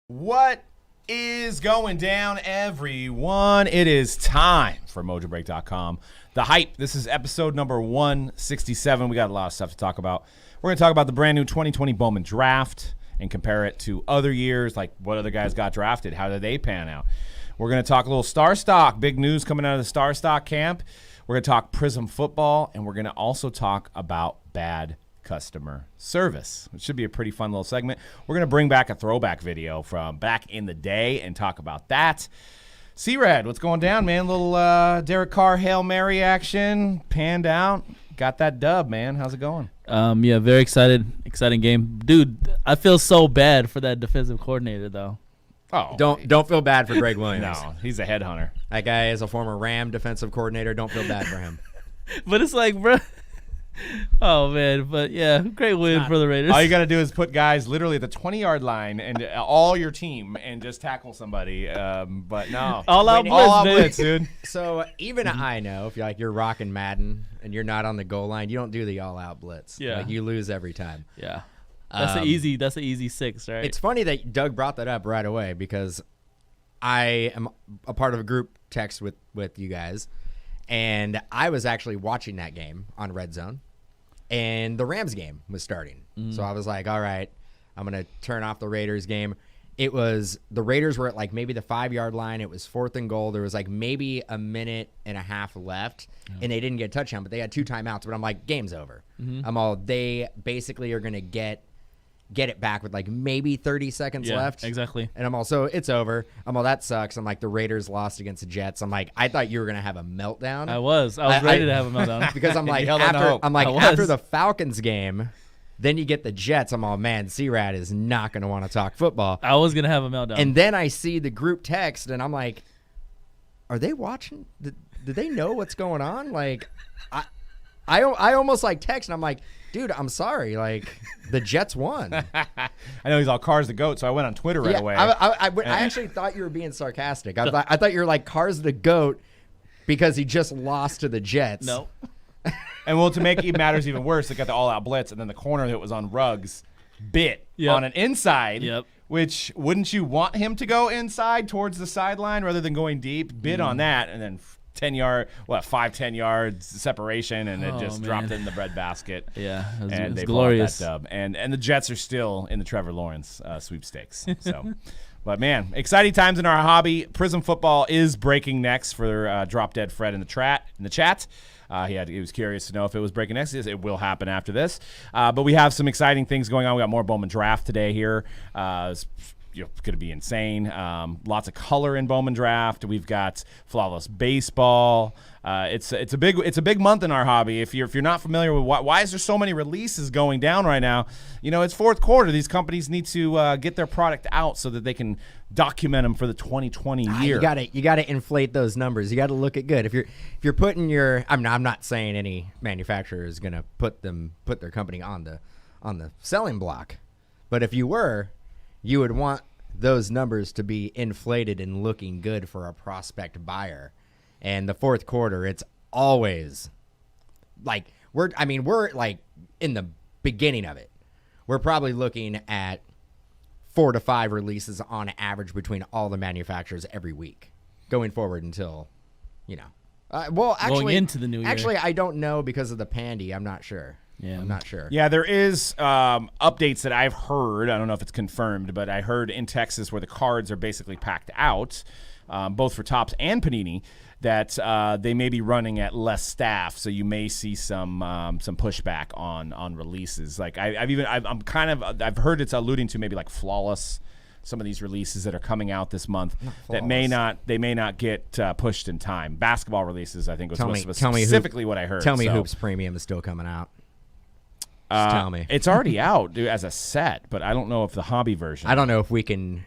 What is going down, everyone? It is time for Mojobreak.com. The Hype. This is episode number 167. We got a lot of stuff to talk about. We're going to talk about the brand new 2020 Bowman Draft and compare it to other years, like what other guys got drafted. How did they pan out? We're going to talk a little StarStock. Big news coming out of the StarStock camp. We're going to talk Prizm football, and we're going to also talk about bad customer service. It should be a pretty fun little segment. We're going to bring back a throwback video from back in the day and talk about that. C-Rad, what's going down, man? Little Derek Carr Hail Mary action panned out. Got that dub, man. How's it going? Yeah, very exciting game. Dude, I feel so bad for that defensive coordinator, though. Oh, don't feel bad for Greg Williams. No, he's a headhunter. That guy is a former Ram defensive coordinator. Don't feel bad for him. But it's like, bro. Oh, man. But, yeah, great win for the Raiders. All you got to do is put guys literally at the 20-yard line and all your team and just tackle somebody. But no. All out blitz, dude. So even I know if you're rocking Madden and you're not on the goal line, you don't do the all-out blitz. Yeah. Like, you lose every time. Yeah. That's an easy 6, right? It's funny that Doug brought that up right away because I am a part of a group text with you guys, and I was actually watching that game on Red Zone. And the Rams game was starting. So I was like, all right, I'm going to turn off the Raiders game. The Raiders were at like maybe the 5-yard line. It was 4th and goal. There was like maybe a minute and a half left, and they didn't get a touchdown, but they had 2 timeouts. But I'm like, game's over. They basically are going to get it back with like maybe 30 seconds left. Exactly. And I'm also, it's over. I'm all, that sucks. I'm like, the Raiders lost against the Jets. I'm like, I thought you were going to have a meltdown. I was ready to have a meltdown. Because I'm like, after the Falcons game, then you get the Jets. I'm all, man, C-Rad is not going to want to talk football. I was going to have a meltdown. And then I see the group text, and I'm like, are they watching? Do they know what's going on? Like, I almost like text, and I'm like, dude, I'm sorry. Like, the Jets won. I know he's all Carr's the GOAT, so I went on Twitter right away. I actually thought you were being sarcastic. I thought you were like, Carr's the GOAT because he just lost to the Jets. No. And, well, to make it matters even worse, they got the all-out blitz, and then the corner that was on Ruggs bit on an inside, which wouldn't you want him to go inside towards the sideline rather than going deep? Bit on that, and then 10 yards separation, and it just dropped it in the breadbasket. Yeah, and they glorious. Pulled out that dub. And the Jets are still in the Trevor Lawrence sweepstakes. So, but man, exciting times in our hobby. Prizm football is breaking next for Drop Dead Fred in the chat. He was curious to know if it was breaking next. It will happen after this. But we have some exciting things going on. We got more Bowman Draft today here. It's going to be insane. Lots of color in Bowman Draft. We've got flawless baseball. It's a big month in our hobby. If you're not familiar with why is there so many releases going down right now? It's fourth quarter. These companies need to get their product out so that they can document them for the 2020 year. You got to inflate those numbers. You got to look it good. If you're putting your, I'm not saying any manufacturer is going to put their company on the selling block, but if you were, you would want those numbers to be inflated and looking good for a prospect buyer. And the fourth quarter, it's always like we're like in the beginning of it. We're probably looking at 4 to 5 releases on average between all the manufacturers every week going forward until, going into the new year. Actually, I don't know because of the pandy. I'm not sure. Yeah, I'm not sure. Yeah, there is updates that I've heard. I don't know if it's confirmed, but I heard in Texas where the cards are basically packed out, both for Topps and Panini, that they may be running at less staff, so you may see some pushback on releases. Like I've heard it's alluding to maybe like flawless. Some of these releases that are coming out this month that may not get pushed in time. Basketball releases, I think, was specifically what I heard. Tell me Hoops Premium is still coming out. Just tell me. It's already out, dude, as a set, but I don't know if the hobby version. I don't know if we can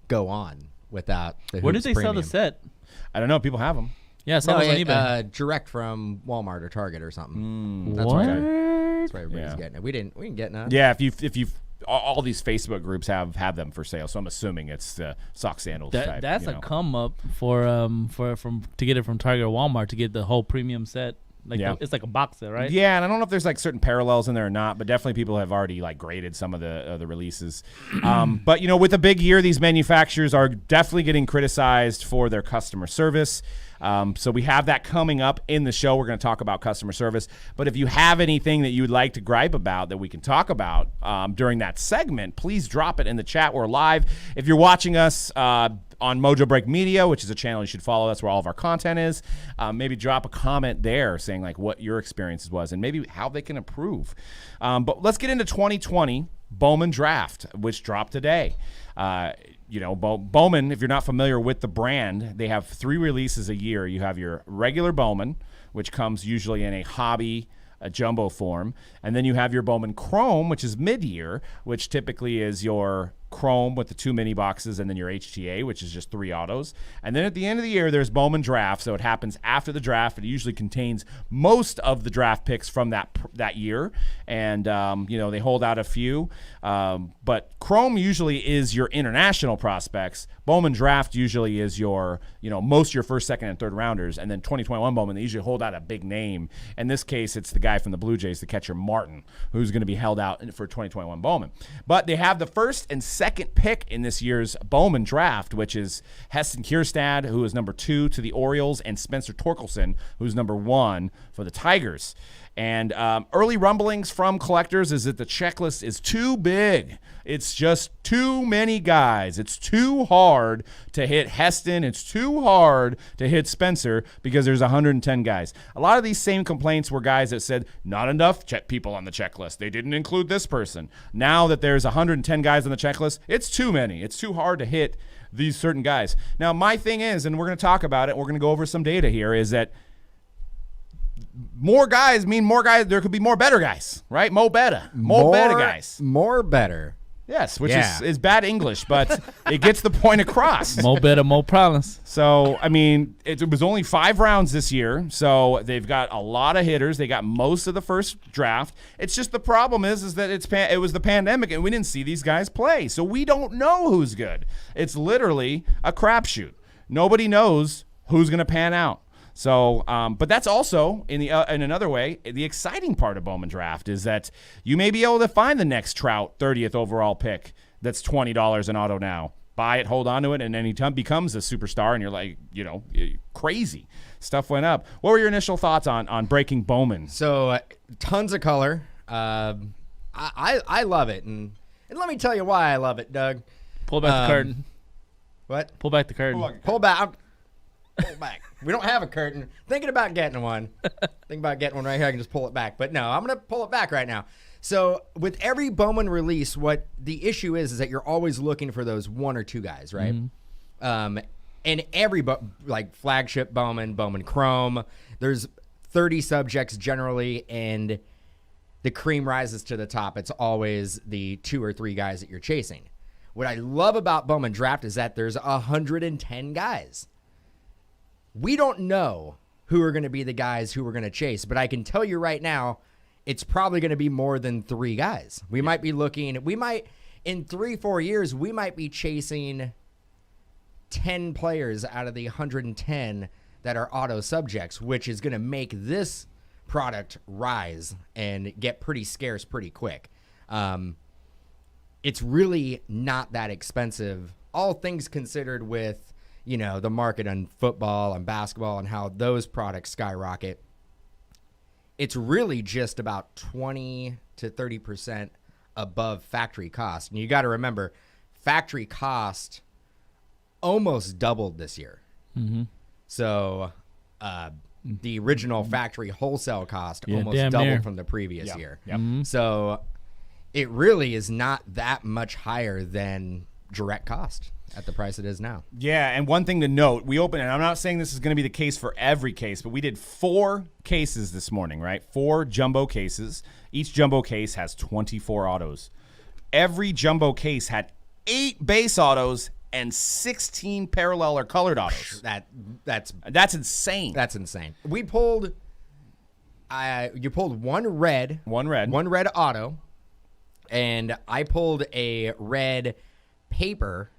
go on without the Where Hoops did they sell Premium. the set? I don't know. People have them. Yeah, some on eBay. Direct from Walmart or Target or something. That's That's right. why everybody's getting it. We didn't get none. Yeah, if you all these Facebook groups have them for sale, so I'm assuming it's the sock sandals type. That's a come up to get it from Target or Walmart to get the whole premium set. Like Yeah. it's like a box set, right? Yeah, and I don't know if there's like certain parallels in there or not, but definitely people have already like graded some of the releases. But you know, with a big year, these manufacturers are definitely getting criticized for their customer service. So we have that coming up in the show. We're going to talk about customer service. But if you have anything that you would like to gripe about that we can talk about during that segment, please drop it in the chat. We're live. If you're watching us on Mojobreak Media, which is a channel you should follow, that's where all of our content is, maybe drop a comment there saying like what your experiences was and maybe how they can improve. But let's get into 2020 Bowman Draft, which dropped today. You know, Bowman, if you're not familiar with the brand, they have 3 releases a year. You have your regular Bowman, which comes usually in a hobby, a jumbo form. And then you have your Bowman Chrome, which is mid-year, which typically is your Chrome with the 2 mini boxes and then your HTA, which is just 3 autos. And then at the end of the year, there's Bowman Draft. So it happens after the draft. It usually contains most of the draft picks from that year. And, you know, they hold out a few. But Chrome usually is your international prospects. Bowman Draft usually is your, you know, most of your first, second, and third rounders. And then 2021 Bowman, they usually hold out a big name. In this case, it's the guy from the Blue Jays, the catcher Martin, who's going to be held out for 2021 Bowman. But they have the first and second pick in this year's Bowman Draft, which is Heston Kjerstad, who is number 2 to the Orioles, and Spencer Torkelson, who's number 1 for the Tigers. And early rumblings from collectors is that the checklist is too big. It's just too many guys. It's too hard to hit Heston. It's too hard to hit Spencer because there's 110 guys. A lot of these same complaints were guys that said, not enough people on the checklist. They didn't include this person. Now that there's 110 guys on the checklist, it's too many. It's too hard to hit these certain guys. Now, my thing is, and we're going to talk about it, we're going to go over some data here, is that more guys mean more guys. There could be more better guys, right? More better guys. More better. Yes, which is bad English, but it gets the point across. More better, more problems. So, I mean, it was only 5 rounds this year, so they've got a lot of hitters. They got most of the first draft. It's just the problem is that it was the pandemic, and we didn't see these guys play, so we don't know who's good. It's literally a crapshoot. Nobody knows who's going to pan out. So, but that's also in another way, the exciting part of Bowman Draft is that you may be able to find the next Trout 30th overall pick that's $20 an auto now. Buy it, hold on to it, and then he becomes a superstar, and you're like, you know, crazy. Stuff went up. What were your initial thoughts on breaking Bowman? So, tons of color. I love it, and let me tell you why I love it, Doug. Pull back the curtain. What? Pull back the curtain. Pull back. Pull back. We don't have a curtain. Thinking about getting one. Thinking about getting one right here. I can just pull it back. But no, I'm going to pull it back right now. So with every Bowman release, what the issue is that you're always looking for those 1 or 2 guys, right? Mm-hmm. And every like flagship Bowman, Bowman Chrome, there's 30 subjects generally, and the cream rises to the top. It's always the 2 or 3 guys that you're chasing. What I love about Bowman Draft is that there's 110 guys. We don't know who are going to be the guys who we're going to chase, but I can tell you right now, it's probably going to be more than 3 guys. We might be looking, in 3-4 years, we might be chasing 10 players out of the 110 that are auto subjects, which is going to make this product rise and get pretty scarce pretty quick. It's really not that expensive, all things considered, with the market on football and basketball and how those products skyrocket. It's really just about 20 to 30% above factory cost. And you got to remember, factory cost almost doubled this year. Mm-hmm. So the original factory wholesale cost almost doubled from the previous year. Yep. Mm-hmm. So it really is not that much higher than direct cost at the price it is now. Yeah, and one thing to note, we opened, and I'm not saying this is going to be the case for every case, but we did 4 cases this morning, right? 4 jumbo cases. Each jumbo case has 24 autos. Every jumbo case had 8 base autos and 16 parallel or colored autos. That's insane. That's insane. We pulled you pulled one red auto, and I pulled a red paper,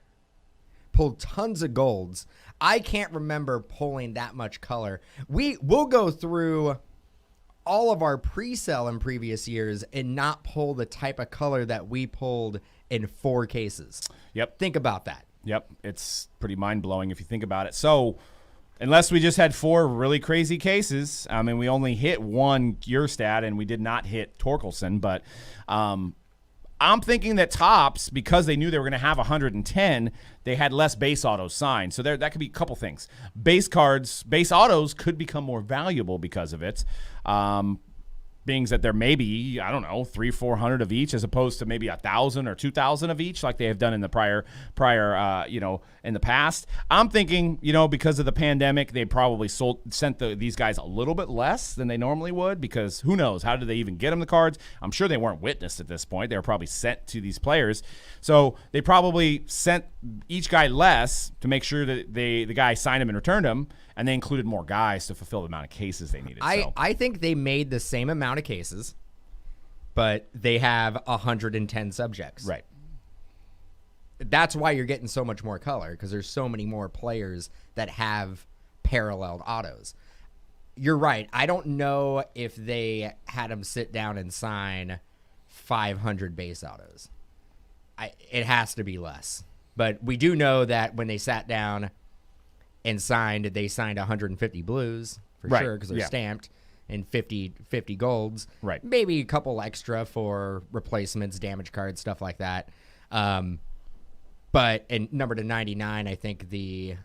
pulled tons of golds. I can't remember pulling that much color. We'll go through all of our pre-sale in previous years and not pull the type of color that we pulled in 4 cases. Yep. Think about that. Yep. It's pretty mind-blowing if you think about it. So unless we just had 4 really crazy cases, I mean, we only hit 1 Kjerstad and we did not hit Torkelson, but I'm thinking that Topps, because they knew they were going to have 110, they had less base autos signed. So that could be a couple things. Base autos could become more valuable because of it. Being that there may be, I don't know, 300-400 of each, as opposed to maybe 1,000 or 2,000 of each, like they have done in the prior, in the past. I'm thinking, because of the pandemic, they probably sent these guys a little bit less than they normally would, because who knows, how did they even get them the cards? I'm sure they weren't witnessed at this point. They were probably sent to these players, so they probably sent each guy less to make sure that the guy signed them and returned them. And they included more guys to fulfill the amount of cases they needed. I think they made the same amount of cases, but they have 110 subjects. Right. That's why you're getting so much more color, because there's so many more players that have paralleled autos. You're right. I don't know if they had them sit down and sign 500 base autos. It has to be less. But we do know that when they sat down and they signed 150 blues for sure, because they're stamped, and 50 golds. Right. Maybe a couple extra for replacements, damage cards, stuff like that. But number to 99, I think the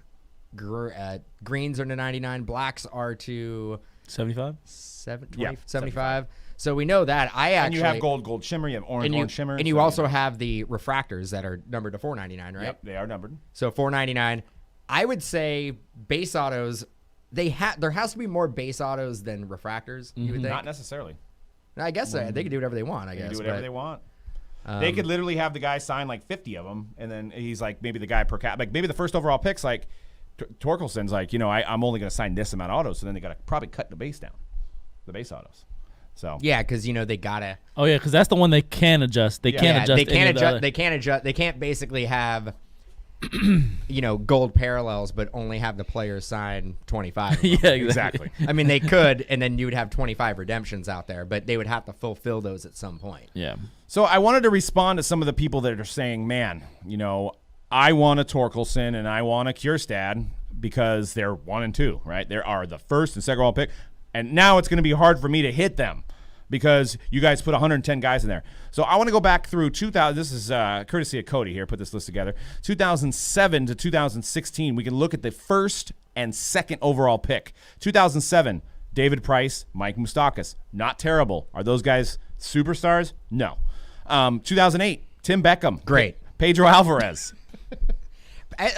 greens are to 99, blacks are to 75, 75. So we know that. And you have gold shimmer, you have orange shimmer, and you also have the refractors that are numbered to 499, right? Yep, they are numbered. So 499. I would say base autos. There has to be more base autos than refractors. You would think? Not necessarily. I guess they can do whatever they want. I guess they can do whatever they want. They could literally have the guy sign like 50 of them, and then he's like maybe the guy per cap, like maybe the first overall pick's like Torkelson's like, I'm only going to sign this amount of autos, so then they got to probably cut the base down, the base autos. So yeah, because they gotta. Oh yeah, because that's the one they can adjust. They can't adjust. They can't adjust. They can't adjust. They can't basically have gold parallels, but only have the players sign 25. Yeah, exactly. I mean, they could, and then you would have 25 redemptions out there, but they would have to fulfill those at some point. Yeah. So I wanted to respond to some of the people that are saying, man, I want a Torkelson and I want a Kjerstad because they're 1 and 2, right? They are the first and second overall pick, and now it's going to be hard for me to hit them because you guys put 110 guys in there. So I want to go back through 2000. This is courtesy of Cody here, put this list together. 2007 to 2016, we can look at the first and second overall pick. 2007, David Price, Mike Moustakas. Not terrible. Are those guys superstars? No. 2008, Tim Beckham. Great. Pedro Alvarez.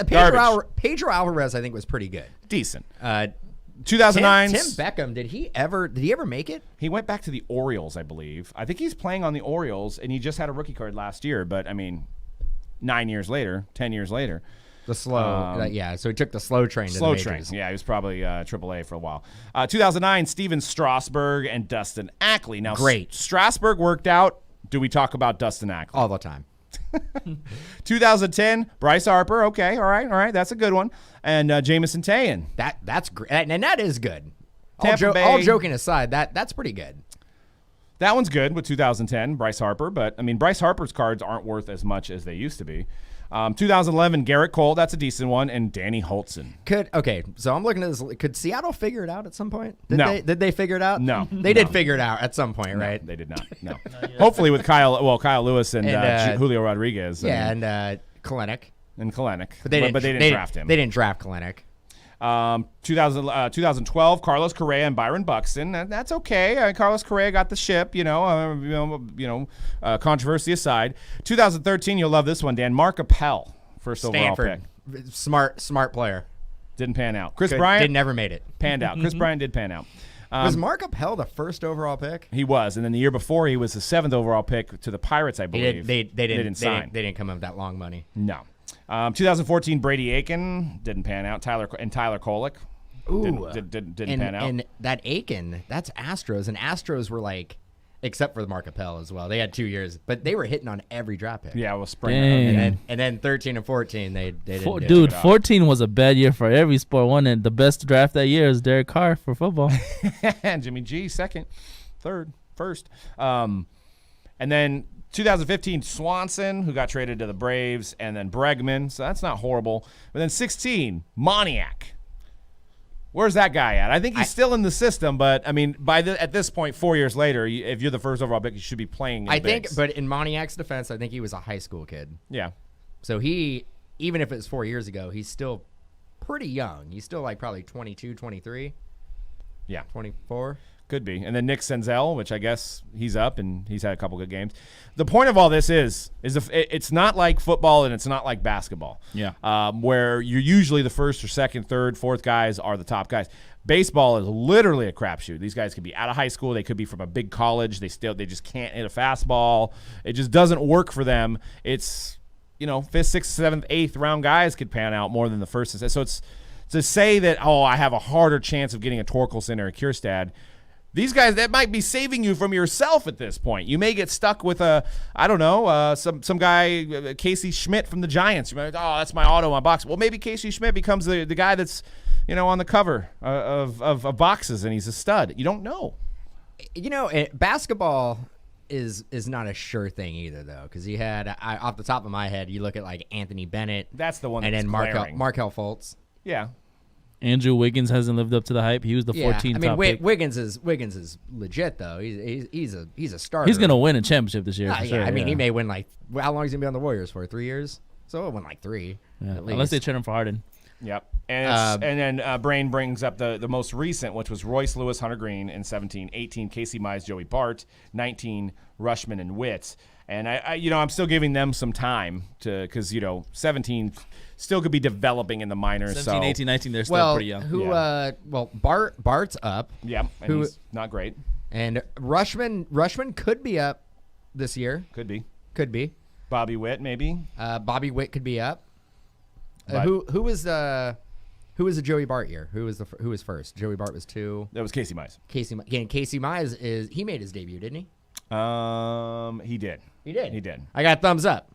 Pedro Alvarez, I think, was pretty good. Decent. 2009. Tim Beckham, did he ever make it? He went back to the Orioles, I believe. I think he's playing on the Orioles, and he just had a rookie card last year. But I mean, 10 years later. The slow, So he took the slow train. Slow to the train. majors. Yeah, he was probably AAA for a while. 2009, Steven Strasburg and Dustin Ackley. Now, great. Strasburg worked out. Do we talk about Dustin Ackley? All the time. 2010, Bryce Harper. Okay, all right, that's a good one. And Jamison Tayan. That's great, and that is good. All joking aside, that's pretty good. That one's good with 2010, Bryce Harper. But I mean, Bryce Harper's cards aren't worth as much as they used to be. 2011, Garrett Cole. That's a decent one, and Danny Holtzen. So I'm looking at this. Could Seattle figure it out at some point? Did they figure it out? No. They did figure it out at some point, right? They did not. No. Hopefully with Kyle Lewis and Julio Rodriguez. And Kalenic. And Kalenic. But they didn't draft him. They didn't draft Kalenic. 2012, Carlos Correa and Byron Buxton. That's okay. Carlos Correa got the ship. Controversy aside. 2013, you'll love this one, Dan. Mark Appel, first overall pick. Smart player. Didn't pan out. Chris Bryant never made it. Panned out. Chris Bryant did pan out. Was Mark Appel the first overall pick? He was, and then the year before he was the 7th overall pick to the Pirates, I believe. They didn't sign. They didn't come up with that long money. No. 2014, Brady Aiken didn't pan out. Tyler Kolek didn't pan out. And that Aiken, that's Astros, and Astros were like except for the Mark Appel as well. They had 2 years, but they were hitting on every draft pick. Yeah, well, spring. Dang. And then 13 and 14, they didn't do it. Dude, 14 was a bad year for every sport. One, and the best draft that year is Derek Carr for football. Jimmy G, second, third, first. And then 2015, Swanson, who got traded to the Braves, and then Bregman. So that's not horrible. But then 16, Moniak. Where's that guy at? I think he's still in the system, but I mean, at this point, 4 years later, if you're the first overall pick, you should be playing. I think, but in Moniak's defense, I think he was a high school kid. Yeah. So he, even if it was 4 years ago, he's still pretty young. He's still like probably 22, 23. Yeah. 24. Could be. And then Nick Senzel, which I guess he's up and he's had a couple good games. The point of all this is it's not like football and it's not like basketball. Yeah. Where you're usually the first or second, third, fourth guys are the top guys. Baseball is literally a crapshoot. These guys could be out of high school. They could be from a big college. They just can't hit a fastball. It just doesn't work for them. It's, fifth, sixth, seventh, eighth round guys could pan out more than the first. So it's to say that, I have a harder chance of getting a Torkelson or a Kjerstad. These guys, that might be saving you from yourself at this point. You may get stuck with some guy, Casey Schmidt from the Giants. You might, that's my auto, my box. Well, maybe Casey Schmidt becomes the guy that's, on the cover of boxes, and he's a stud. You don't know. Basketball is not a sure thing either, though, because you had, off the top of my head, you look at like Anthony Bennett. That's the one. And that's then Markelle Fultz. Yeah. Andrew Wiggins hasn't lived up to the hype. He was the 14th top pick. Wiggins is legit though. He's a starter. He's gonna win a championship this year. For sure, I mean, he may win how long is he gonna be on the Warriors for? 3 years. So he'll win like 3. Yeah. Unless they trade him for Harden. Yep. And then Brain brings up the most recent, which was Royce Lewis, Hunter Green in 17, 18 Casey Mize, Joey Bart, 19 Rushman and Witt. And I'm still giving them some time because 17 still could be developing in the minors. 17, 18, 19, they're still pretty young. Bart's up. Yeah, and he's not great. And Rushman could be up this year. Could be. Bobby Witt maybe. Bobby Witt could be up. Who was the Joey Bart year? Who was first? Joey Bart was 2. That was Casey Mize. Casey Mize he made his debut, didn't he? He did. He did. I got thumbs up.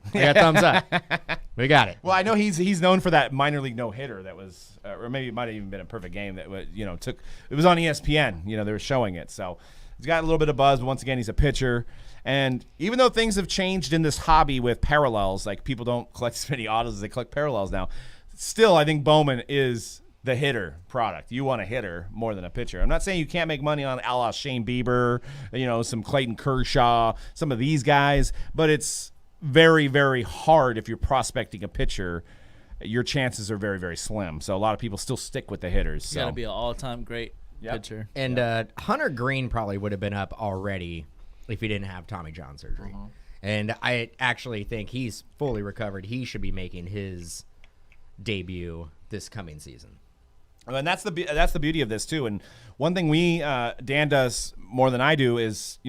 We got it. Well, I know he's known for that minor league no hitter that was, or maybe it might have even been a perfect game that it was on ESPN. They were showing it, so he's got a little bit of buzz. But once again, he's a pitcher, and even though things have changed in this hobby with parallels, like people don't collect as many autos as they collect parallels now, still I think Bowman is the hitter product. You want a hitter more than a pitcher. I'm not saying you can't make money on a la Shane Bieber, some Clayton Kershaw, some of these guys, but it's very, very hard if you're prospecting a pitcher. Your chances are very, very slim. So a lot of people still stick with the hitters. You got to be an all-time great pitcher. And Hunter Green probably would have been up already if he didn't have Tommy John surgery. And I actually think he's fully recovered. He should be making his debut this coming season. And that's the beauty of this too. And one thing Dan does more than I do is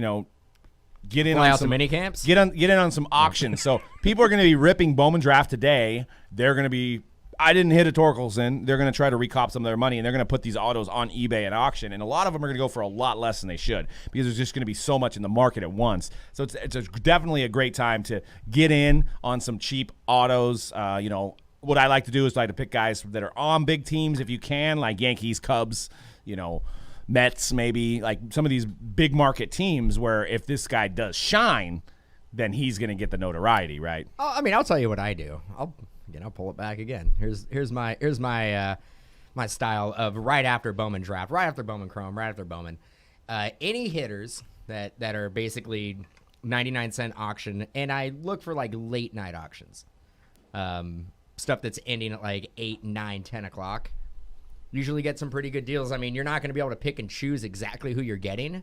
get in on some mini camps. Get in on some auctions. So people are going to be ripping Bowman Draft today. They're going to be. I didn't hit a Torkelson. They're going to try to recop some of their money, and they're going to put these autos on eBay at auction. And a lot of them are going to go for a lot less than they should because there's just going to be so much in the market at once. So it's definitely a great time to get in on some cheap autos. What I like to do is like to pick guys that are on big teams if you can, like Yankees, Cubs, Mets, maybe like some of these big market teams where if this guy does shine, then he's going to get the notoriety, right? I'll tell you what I do. I'll pull it back again. Here's my my style of right after Bowman Draft, right after Bowman Chrome, right after Bowman. Any hitters that are basically 99-cent auction, and I look for like late night auctions. Stuff that's ending at like 8, 9, 10 o'clock. Usually get some pretty good deals. I mean, you're not going to be able to pick and choose exactly who you're getting,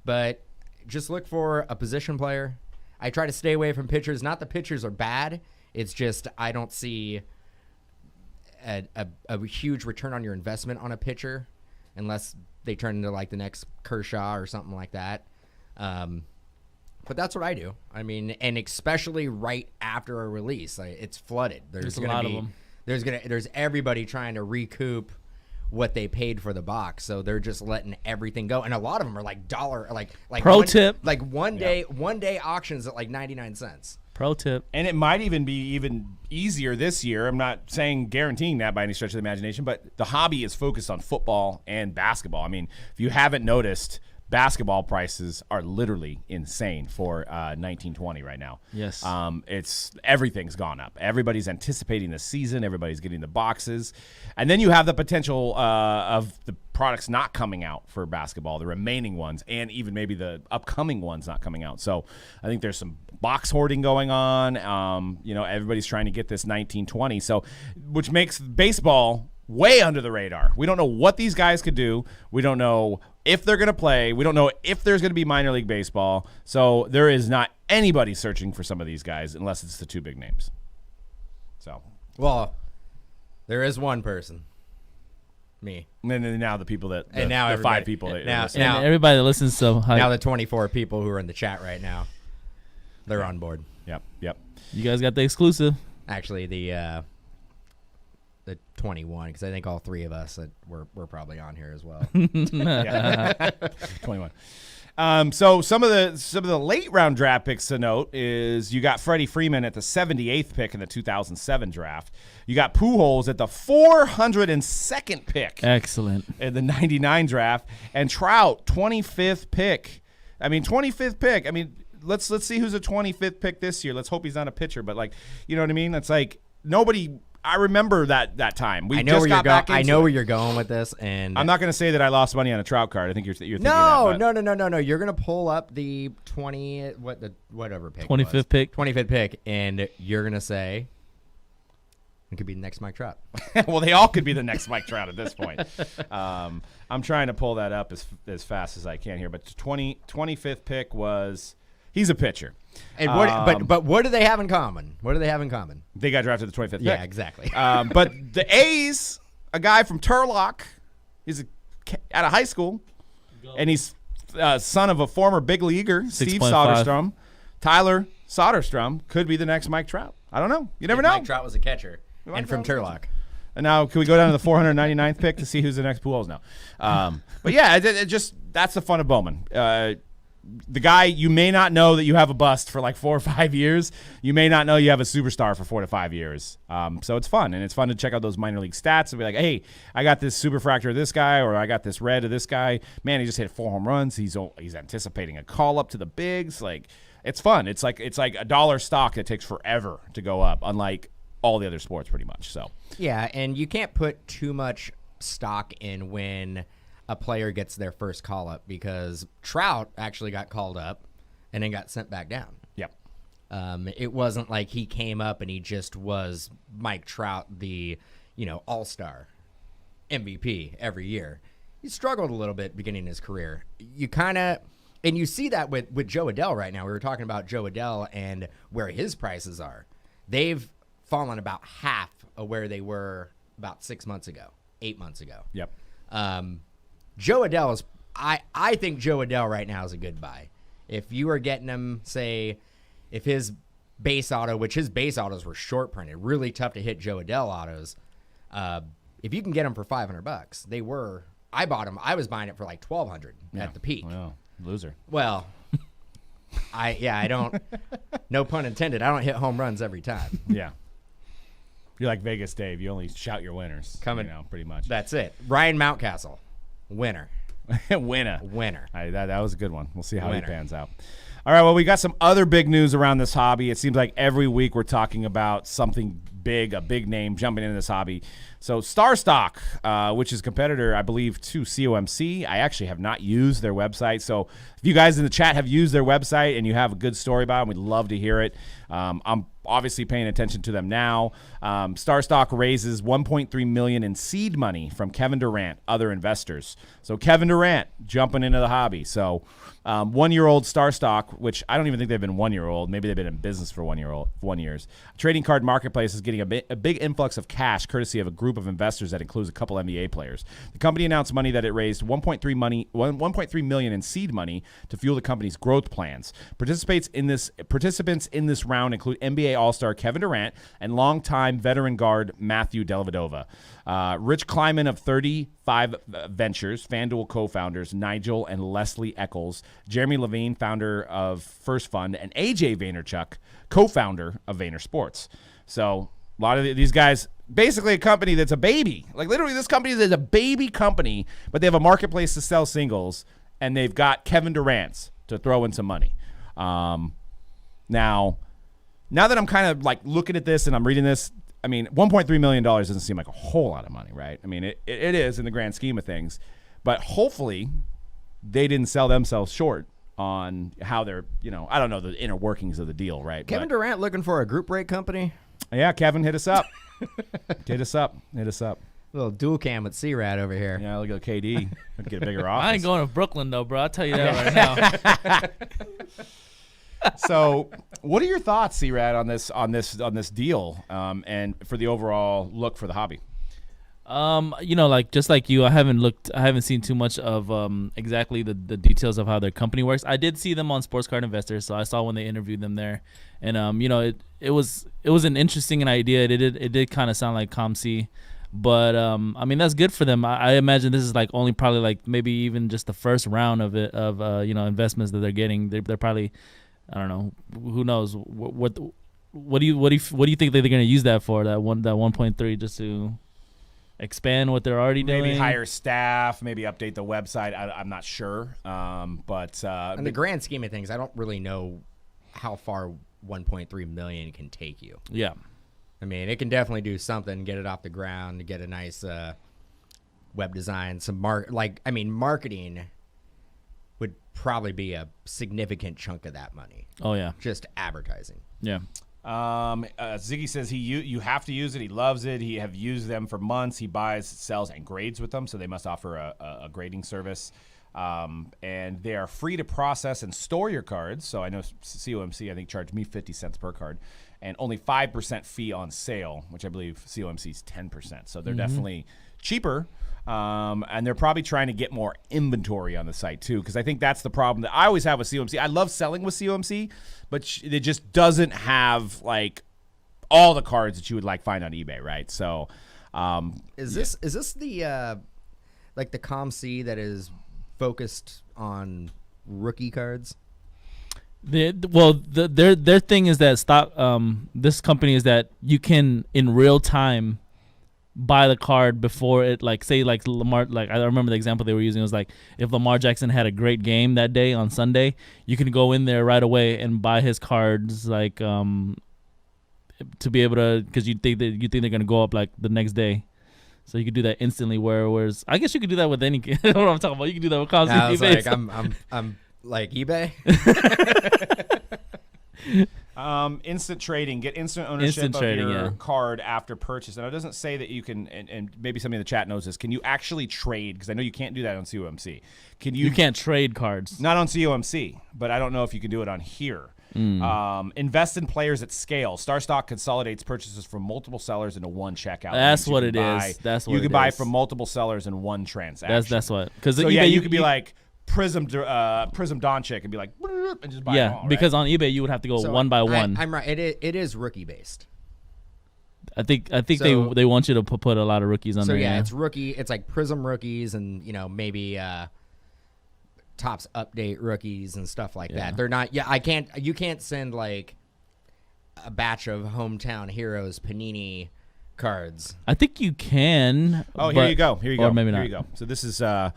but just look for a position player. I try to stay away from pitchers. Not the pitchers are bad. It's just I don't see a huge return on your investment on a pitcher unless they turn into like the next Kershaw or something like that. But that's what I do. I mean, and especially right after a release, it's flooded. There's a lot of them. There's everybody trying to recoup what they paid for the box, so they're just letting everything go. And a lot of them are like dollar, like Pro tip. like one day auctions at like 99 cents. Pro tip. And it might even be even easier this year. I'm not guaranteeing that by any stretch of the imagination, but the hobby is focused on football and basketball. I mean, if you haven't noticed, basketball prices are literally insane for 1920 right now. Yes. Everything's gone up. Everybody's anticipating the season. Everybody's getting the boxes. And then you have the potential of the products not coming out for basketball, the remaining ones, and even maybe the upcoming ones not coming out. So I think there's some box hoarding going on. Everybody's trying to get this 1920. So, which makes baseball way under the radar. We don't know what these guys could do. We don't know if they're going to play. We don't know if there's going to be minor league baseball. So there is not anybody searching for some of these guys unless it's the two big names. So, well, there is one person. Me. And then now the people that and now the five people that now, listen. And everybody that listens to now the 24 people who are in the chat right now, they're on board. Yep. You guys got the exclusive. Actually, the 21, because I think all three of us we're probably on here as well. 21. So some of the late round draft picks to note is you got Freddie Freeman at the 78th pick in the 2007 draft. You got Pujols at the 402nd pick. Excellent. In the 99 draft, and Trout 25th pick. I mean 25th pick. I mean let's see who's a 25th pick this year. Let's hope he's not a pitcher, but like you know what I mean? That's like nobody. I remember that time. I know where you're going with this, and I'm not going to say that I lost money on a Trout card. I think you're thinking no. that. You're going to pull up the whatever pick, 25th pick, 25th pick, and you're going to say it could be the next Mike Trout. Well, they all could be the next Mike Trout at this point. I'm trying to pull that up as fast as I can here, but 25th pick was he's a pitcher. And but what do they have in common? They got drafted the 25th pick. Yeah, exactly. But the A's, a guy from Turlock, he's out of high school, and he's son of a former big leaguer, Steve 6.5. Soderstrom. Tyler Soderstrom could be the next Mike Trout. I don't know. You never know. Mike Trout was a catcher, and from Turlock. And now, can we go down to the 499th pick to see who's the next Pujols now? But yeah, it just that's the fun of Bowman. The guy, you may not know that you have a bust for like 4 or 5 years. You may not know you have a superstar for 4 to 5 years. So it's fun, and it's fun to check out those minor league stats and be like, hey, I got this superfractor of this guy, or I got this red of this guy. Man, he just hit 4 home runs. He's anticipating a call up to the bigs. Like, it's fun. It's like a dollar stock that takes forever to go up, unlike all the other sports pretty much. So yeah, and you can't put too much stock in when a player gets their first call up, because Trout actually got called up and then got sent back down. Yep. It wasn't like he came up and he just was Mike Trout, the all-star MVP every year. He struggled a little bit beginning his career. And you see that with Joe Adell right now. We were talking about Joe Adell and where his prices are. They've fallen about half of where they were about 8 months ago. Yep. Joe Adell is I think Joe Adell right now is a good buy. If you are getting him, say, if his base auto, which his base autos were short printed, really tough to hit Joe Adell autos. If you can get them for $500, they were. I bought them. I was buying it for like $1,200 at the peak. Wow, loser. Well, I don't. No pun intended. I don't hit home runs every time. Yeah. You're like Vegas Dave. You only shout your winners. Coming, pretty much. That's it. Ryan Mountcastle, winner. Winner. That was a good one. We'll see how he pans out. All right, well, we got some other big news around this hobby. It seems like every week we're talking about something big, a big name jumping into this hobby. So StarStock, which is a competitor, I believe, to COMC. I actually have not used their website. So if you guys in the chat have used their website and you have a good story about them, we'd love to hear it. I'm obviously paying attention to them now. StarStock raises $1.3 million in seed money from Kevin Durant, other investors. So Kevin Durant jumping into the hobby. So 1-year-old StarStock, which I don't even think they've been 1-year-old. Maybe they've been in business for 1 years. Trading card marketplace is getting a big influx of cash, courtesy of a group of investors that includes a couple NBA players. The company announced money that it raised $1.3 million in seed money to fuel the company's growth plans. Participants in this round include NBA NBA All-Star Kevin Durant and longtime veteran guard Matthew Dellavedova. Rich Kleiman of 35 Ventures, FanDuel co-founders Nigel and Leslie Eccles, Jeremy Levine, founder of First Fund, and AJ Vaynerchuk, co-founder of Vayner Sports. So a lot of these guys, basically a company that's a baby. Like literally this company is a baby company, but they have a marketplace to sell singles, and they've got Kevin Durant's to throw in some money. Now that I'm kind of like looking at this and I'm reading this, I mean, $1.3 million doesn't seem like a whole lot of money, right? I mean, it is in the grand scheme of things, but hopefully they didn't sell themselves short on how they're, I don't know the inner workings of the deal, right? Kevin Durant looking for a group break company? Yeah, Kevin, hit us up. Hit us up. Little dual cam with C-Rad over here. Yeah, look at KD. Get a bigger office. I ain't going to Brooklyn though, bro. I'll tell you that right now. So, what are your thoughts, C-Rad, on this deal, and for the overall look for the hobby? Like just like you, I haven't seen too much of exactly the details of how their company works. I did see them on Sports Card Investor, so I saw when they interviewed them there, and it was an interesting idea. It did kind of sound like ComC, but I mean that's good for them. I imagine this is like only probably like maybe even just the first round of investments that they're getting. They're probably, I don't know, who knows what do you think they're going to use that for, that 1.3, just to expand what they're already doing? Maybe hire staff, maybe update the website. I'm not sure. But in the grand scheme of things, I don't really know how far 1.3 million can take you. Yeah. I mean, it can definitely do something, get it off the ground, get a nice web design, some marketing would probably be a significant chunk of that money. Oh yeah. Just advertising. Yeah. Ziggy says you have to use it. He loves it. He have used them for months. He buys, sells, and grades with them, so they must offer a grading service. And they are free to process and store your cards. So I know COMC, I think, charged me 50 cents per card, and only 5% fee on sale, which I believe COMC is 10%. So they're definitely cheaper. And they're probably trying to get more inventory on the site too, because I think that's the problem that I always have with COMC. I love selling with COMC, but it just doesn't have like all the cards that you would like find on eBay, right? So, is this the like the ComC that is focused on rookie cards? Their thing is that this company is that you can in real time buy the card before it, like say like Lamar, like I remember the example they were using was like if Lamar Jackson had a great game that day on Sunday, you can go in there right away and buy his cards like to be able to, because you think they're gonna go up like the next day. So you could do that instantly. Whereas I guess you could do that with any. I don't know what I'm talking about. You can do that with constant I was eBay. like, I'm like eBay. Instant trading, get instant ownership of your card after purchase. And it doesn't say that you can, and maybe somebody in the chat knows this. Can you actually trade? Because I know you can't do that on COMC. You can't trade cards. Not on COMC, but I don't know if you can do it on here. Invest in players at scale. StarStock consolidates purchases from multiple sellers into one checkout. That's what it is. That's what you can buy from multiple sellers in one transaction. That's what. Because so you could be like Prizm Doncic and be like, and just buy them all, right? Because on eBay you would have to go one by one. I'm right. It is rookie based. I think they want you to put a lot of rookies on there. So yeah, it's rookie. It's like Prizm rookies and maybe Topps update rookies and stuff like that. They're not. Yeah, you can't send like a batch of hometown heroes Panini cards. I think you can. Oh, here you go. Or maybe not. Here you go. So this is so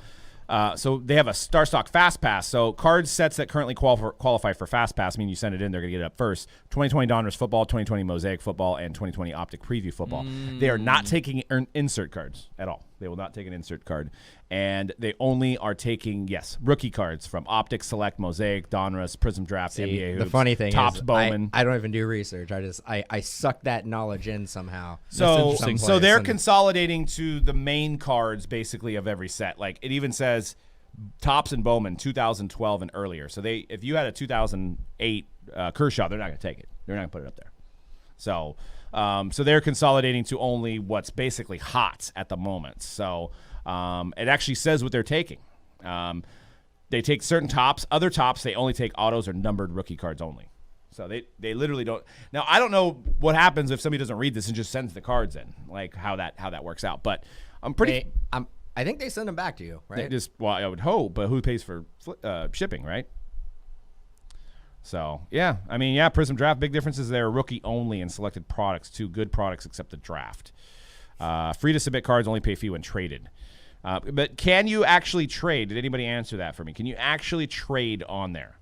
they have a StarStock Fast Pass. So card sets that currently qualify for Fast Pass, mean you send it in, they're going to get it up first. 2020 Donruss Football, 2020 Mosaic Football, and 2020 Optic Preview Football. They are not taking insert cards at all. They will not take an insert card. And they only are taking, rookie cards from Optic, Select, Mosaic, Donruss, Prizm Draft, NBA Hoops. The funny thing Topps, is Bowman. I don't even do research. I suck that knowledge in somehow. So they're consolidating to the main cards basically of every set. Like it even says Topps and Bowman 2012 and earlier. So if you had a 2008 Kjerstad, they're not going to take it. They're not going to put it up there. So so they're consolidating to only what's basically hot at the moment. So it actually says what they're taking. They take certain Topps. Other Topps, they only take autos or numbered rookie cards only. So they literally don't. Now I don't know what happens if somebody doesn't read this and just sends the cards in, like how that works out. But I'm pretty. I think they send them back to you, right? Well, I would hope, but who pays for shipping, right? So yeah, I mean, yeah, Prizm Draft, big differences there. Rookie only and selected products. 2 good products except the draft. Free to submit cards, only pay fee when traded. But can you actually trade? Did anybody answer that for me? Can you actually trade on there?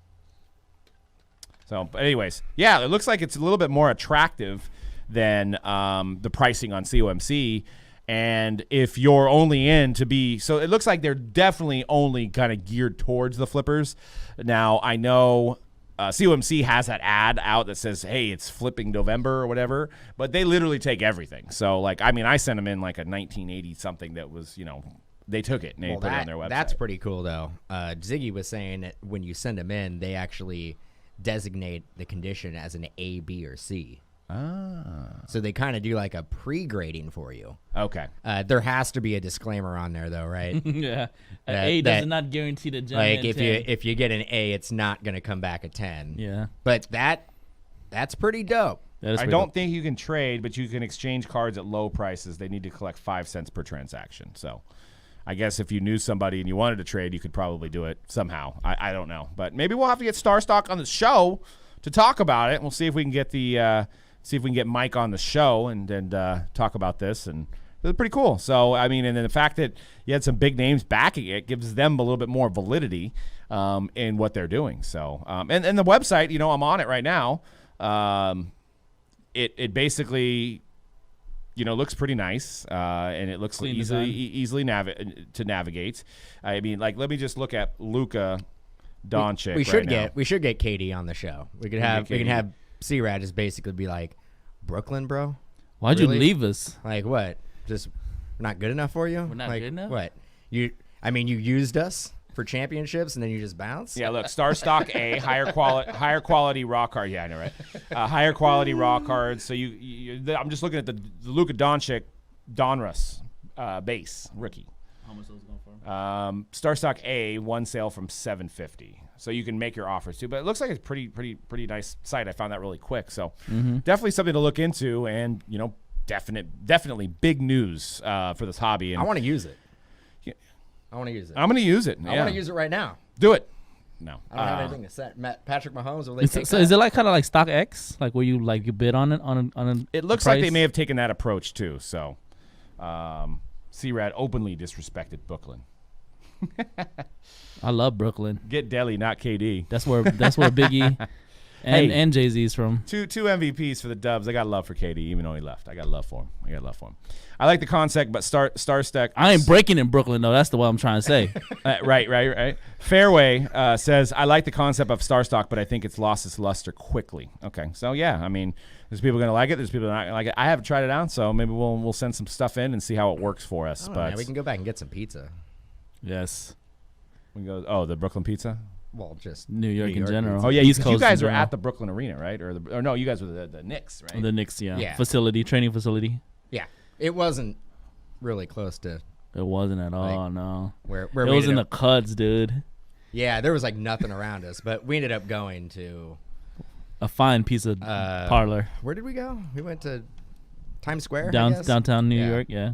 So, but anyways, yeah, it looks like it's a little bit more attractive than the pricing on COMC. And if you're only in to be, so it looks like they're definitely only kind of geared towards the flippers. Now, I know COMC has that ad out that says, hey, it's flipping November or whatever, but they literally take everything. So, like, I mean, I sent them in like a 1980 something that was, you know, they took it and they put it on their website. That's pretty cool, though. Ziggy was saying that when you send them in, they actually designate the condition as an A, B, or C. So they kind of do like a pre-grading for you. Okay. There has to be a disclaimer on there, though, right? Yeah. An A does not guarantee the gem. Like if you get an A, it's not going to come back a 10. Yeah. But that's pretty dope. I don't think you can trade, but you can exchange cards at low prices. They need to collect 5 cents per transaction. So I guess if you knew somebody and you wanted to trade, you could probably do it somehow. I don't know. But maybe we'll have to get StarStock on the show to talk about it. We'll see if we can get Mike on the show and talk about this. And it was pretty cool. So, I mean, and then the fact that you had some big names backing it gives them a little bit more validity in what they're doing. So, and the website, you know, I'm on it right now. It basically, you know, looks pretty nice, and it looks easily to navigate. I mean, like, let me just look at Luka Doncic. We should get Katie on the show. We can have C-Rad just basically be like, Brooklyn, bro. Why'd you leave us? Like what? Just not good enough for you? We're not like, good enough. What? You used us for championships and then you just bounce? Yeah, look, StarStock A, higher quality raw card. Yeah, I know, right? Higher quality raw cards. So I'm just looking at the Luka Doncic Donruss base rookie. How much those going for? StarStock A, one sale from $750. So you can make your offers too. But it looks like it's pretty nice site. I found that really quick. So definitely something to look into, and you know, definitely big news for this hobby. And I want to use it. I'm going to use it. I want to use it right now. Do it. No. I don't have anything to set. Patrick Mahomes, will they take so is it like kind of like Stock X, like where you bid on it on a It looks like they may have taken that approach too. So, C-Rad openly disrespected Brooklyn. I love Brooklyn. Get Delhi, not KD. That's where Biggie and Jay-Z's from. Two MVPs for the Dubs. I got love for KD, even though he left. I got love for him. I like the concept, but StarStock. I ain't breaking in Brooklyn though. That's the what I'm trying to say. Right. Fairway says, I like the concept of StarStock, but I think it's lost its luster quickly. Okay, so yeah, I mean, there's people gonna like it. There's people not gonna like it. I haven't tried it out, so maybe we'll send some stuff in and see how it works for us. But man, we can go back and get some pizza. Yes. We can go. Oh, the Brooklyn pizza. Well, just New York in general. Pizza. Oh yeah, you guys were at the Brooklyn Arena, right? Or no, you guys were the Knicks, right? The Knicks, yeah. Training facility. Yeah, it wasn't really close to. It wasn't at all. No. Where it was in the cuds, dude. Yeah, there was like nothing around us, but we ended up going to a fine piece of parlor. Where did we go? We went to Times Square, downtown New York. Yeah.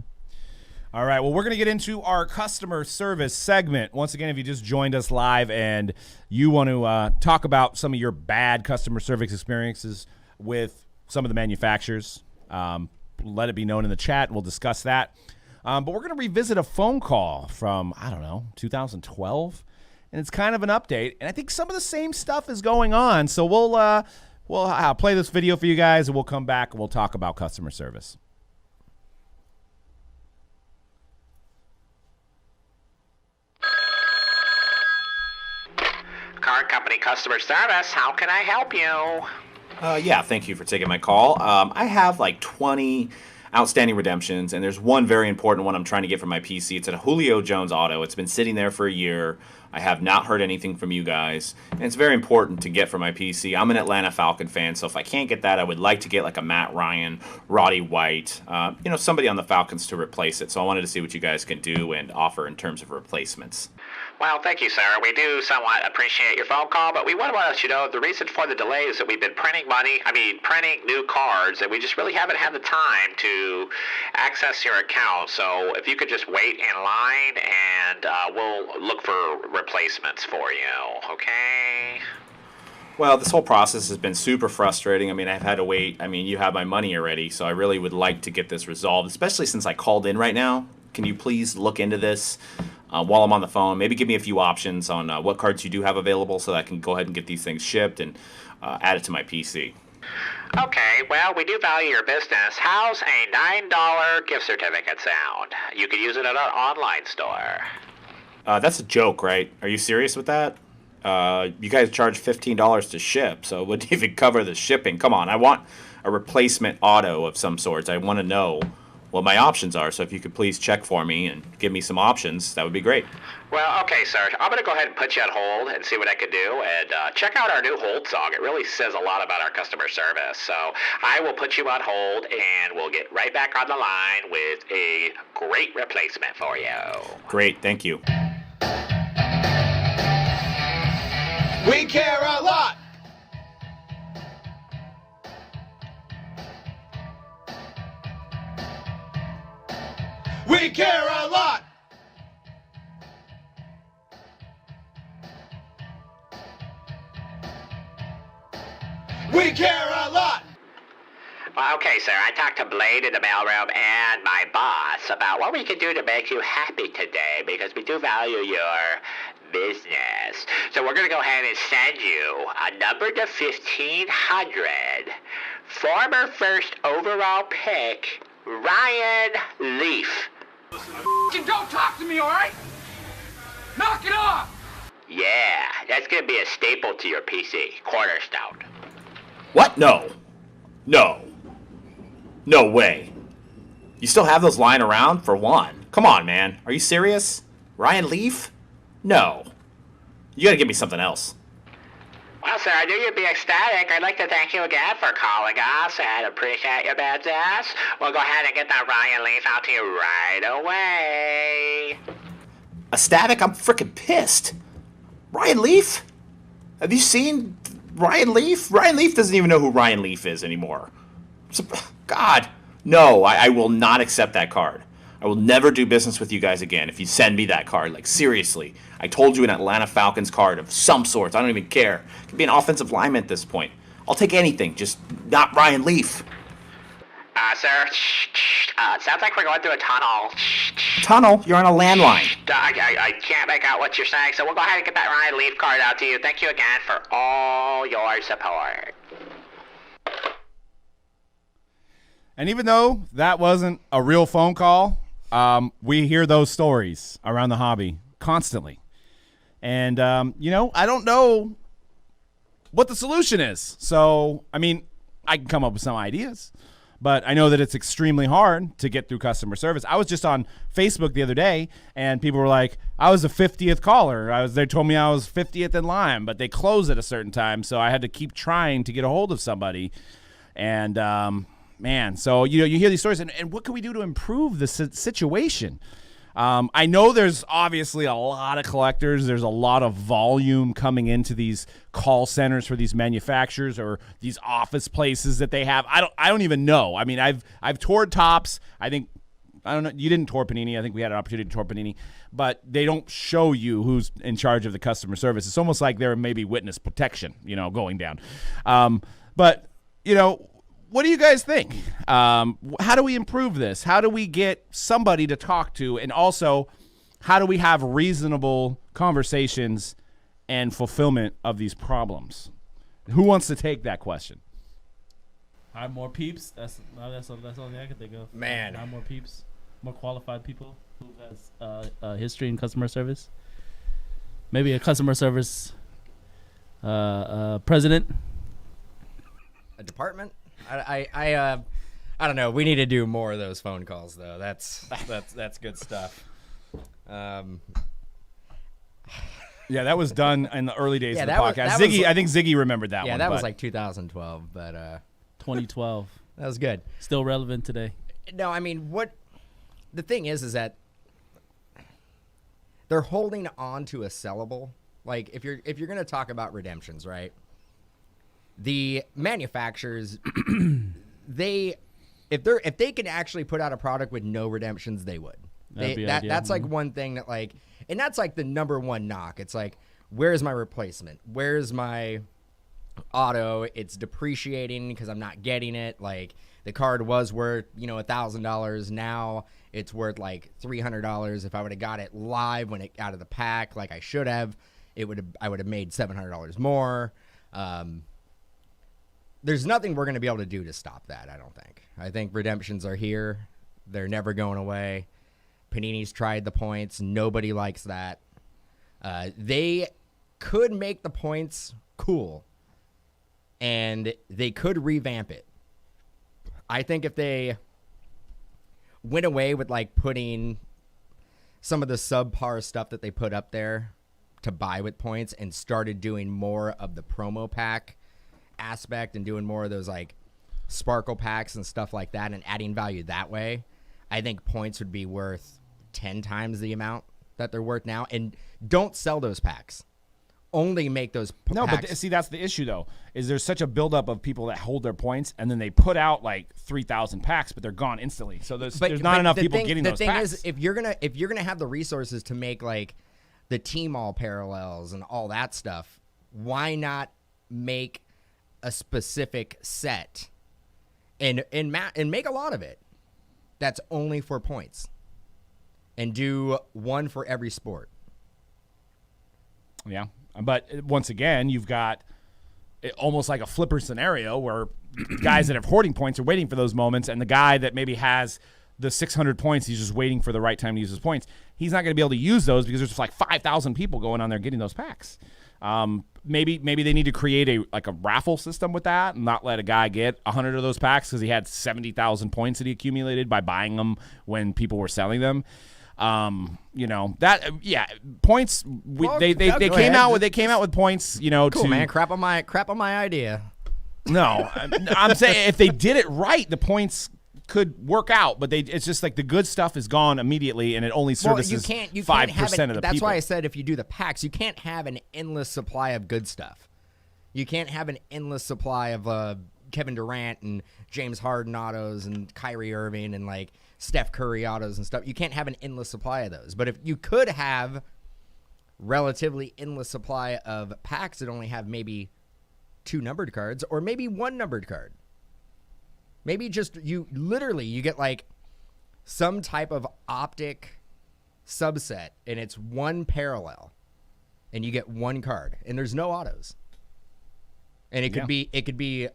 All right, well, we're going to get into our customer service segment. Once again, if you just joined us live and you want to talk about some of your bad customer service experiences with some of the manufacturers, let it be known in the chat, and we'll discuss that. But we're going to revisit a phone call from, 2012, and it's kind of an update. And I think some of the same stuff is going on. So we'll play this video for you guys, and we'll come back and we'll talk about customer service. Card Company Customer Service, how can I help you? Yeah, thank you for taking my call. I have like 20 outstanding redemptions, and there's one very important one I'm trying to get from my PC. It's a Julio Jones auto. It's been sitting there for a year. I have not heard anything from you guys, and it's very important to get for my PC. I'm an Atlanta Falcon fan, so if I can't get that, I would like to get like a Matt Ryan, Roddy White, somebody on the Falcons to replace it. So I wanted to see what you guys can do and offer in terms of replacements. Well, thank you, sir. We do somewhat appreciate your phone call, but we want to let you know the reason for the delay is that we've been printing new cards, and we just really haven't had the time to access your account. So if you could just wait in line, and we'll look for replacements for you, okay? Well, this whole process has been super frustrating. I mean, I've had to wait. I mean, you have my money already, so I really would like to get this resolved, especially since I called in right now. Can you please look into this while I'm on the phone? Maybe give me a few options on what cards you do have available so that I can go ahead and get these things shipped and add it to my PC. Okay, well, we do value your business. How's a $9 gift certificate sound? You could use it at our online store. That's a joke, right? Are you serious with that? You guys charge $15 to ship, so it wouldn't even cover the shipping. Come on, I want a replacement auto of some sorts. I want to know what my options are, so if you could please check for me and give me some options, that would be great. Well, okay, sir. I'm going to go ahead and put you on hold and see what I can do. And check out our new hold song. It really says a lot about our customer service. So I will put you on hold, and we'll get right back on the line with a great replacement for you. Great, thank you. We care a lot. We care a lot. We care a lot. Well, okay, sir. I talked to Blade in the mailroom and my boss about what we can do to make you happy today, because we do value your business. So we're going to go ahead and send you a number to 1,500. Former first overall pick, Ryan Leaf. Don't talk to me, all right? Knock it off. Yeah, that's going to be a staple to your PC. Cornerstone. What? No. No way. You still have those lying around? For one. Come on, man. Are you serious? Ryan Leaf? No. You gotta give me something else. Well, sir, I knew you'd be ecstatic. I'd like to thank you again for calling us and appreciate your business. We'll go ahead and get that Ryan Leaf out to you right away. Ecstatic? I'm freaking pissed. Ryan Leaf? Have you seen Ryan Leaf? Ryan Leaf doesn't even know who Ryan Leaf is anymore. God, no, I will not accept that card. I will never do business with you guys again if you send me that card. Like, seriously. I told you an Atlanta Falcons card of some sorts. I don't even care. It could be an offensive lineman at this point. I'll take anything, just not Ryan Leaf. Sir, it sounds like we're going through a tunnel. Tunnel? You're on a landline. I can't make out what you're saying, so we'll go ahead and get that Ryan Leaf card out to you. Thank you again for all your support. And even though that wasn't a real phone call, we hear those stories around the hobby constantly. And, I don't know what the solution is. So, I mean, I can come up with some ideas, but I know that it's extremely hard to get through customer service. I was just on Facebook the other day, and people were like, I was the 50th caller. They told me I was 50th in line, but they close at a certain time, so I had to keep trying to get a hold of somebody. And, man, so, you hear these stories, and what can we do to improve the situation? I know there's obviously a lot of collectors. There's a lot of volume coming into these call centers for these manufacturers or these office places that they have. I don't even know. I mean, I've toured Topps. I don't know. You didn't tour Panini. I think we had an opportunity to tour Panini, but they don't show you who's in charge of the customer service. It's almost like there may be witness protection, going down. But what do you guys think? How do we improve this? How do we get somebody to talk to? And also, how do we have reasonable conversations and fulfillment of these problems? Who wants to take that question? Hire more peeps. That's all I can think of. Man. Hire more peeps. More qualified people who has history in customer service. Maybe a customer service president. A department? I don't know. We need to do more of those phone calls, though. That's good stuff. Yeah, that was done in the early days of the that podcast. was, I think Ziggy remembered that one. Yeah, that was like 2012, but 2012. that was good. Still relevant today. No, I mean, the thing is that they're holding on to a sellable. Like if you're going to talk about redemptions, right? The manufacturers, if they could actually put out a product with no redemptions, they would. That's like one thing that like, and that's like the number one knock. It's like, where's my replacement? Where's my auto? It's depreciating because I'm not getting it. Like the card was worth, $1,000. Now it's worth like $300. If I would have got it live when it out of the pack, like I should have, I would have made $700 more. There's nothing we're going to be able to do to stop that, I don't think. I think redemptions are here. They're never going away. Panini's tried the points. Nobody likes that. They could make the points cool, and they could revamp it. I think if they went away with, like, putting some of the subpar stuff that they put up there to buy with points and started doing more of the promo pack aspect and doing more of those like sparkle packs and stuff like that and adding value that way, I think points would be worth 10 times the amount that they're worth now. And don't sell those packs. Only make those No, packs. but see, that's the issue though, is there's such a buildup of people that hold their points and then they put out like 3,000 packs, but they're gone instantly. So there's not enough people getting those packs. The thing is, if you're gonna have the resources to make like the team all parallels and all that stuff, why not make a specific set and make a lot of it that's only for points and do one for every sport? Yeah. But once again, you've got almost like a flipper scenario where guys that have hoarding points are waiting for those moments, and the guy that maybe has the 600 points, he's just waiting for the right time to use his points. He's not going to be able to use those because there's just like 5,000 people going on there getting those packs. Maybe they need to create a raffle system with that and not let a guy get 100 of those packs because he had 70,000 points that he accumulated by buying them when people were selling them. Points. They came out with points. Cool, man. Crap on my idea. No, I'm saying if they did it right, the points could work out, but it's just like the good stuff is gone immediately, and it only services 5% of the That's people. why I said if you do the packs, you can't have an endless supply of good stuff. You can't have an endless supply of Kevin Durant and James Harden autos and Kyrie Irving and like Steph Curry autos and stuff. You can't have an endless supply of those. But if you could have relatively endless supply of packs that only have maybe 2 numbered cards or maybe 1 numbered card. Maybe just you get like some type of optic subset and it's 1 parallel and you get 1 card and there's no autos. And it could be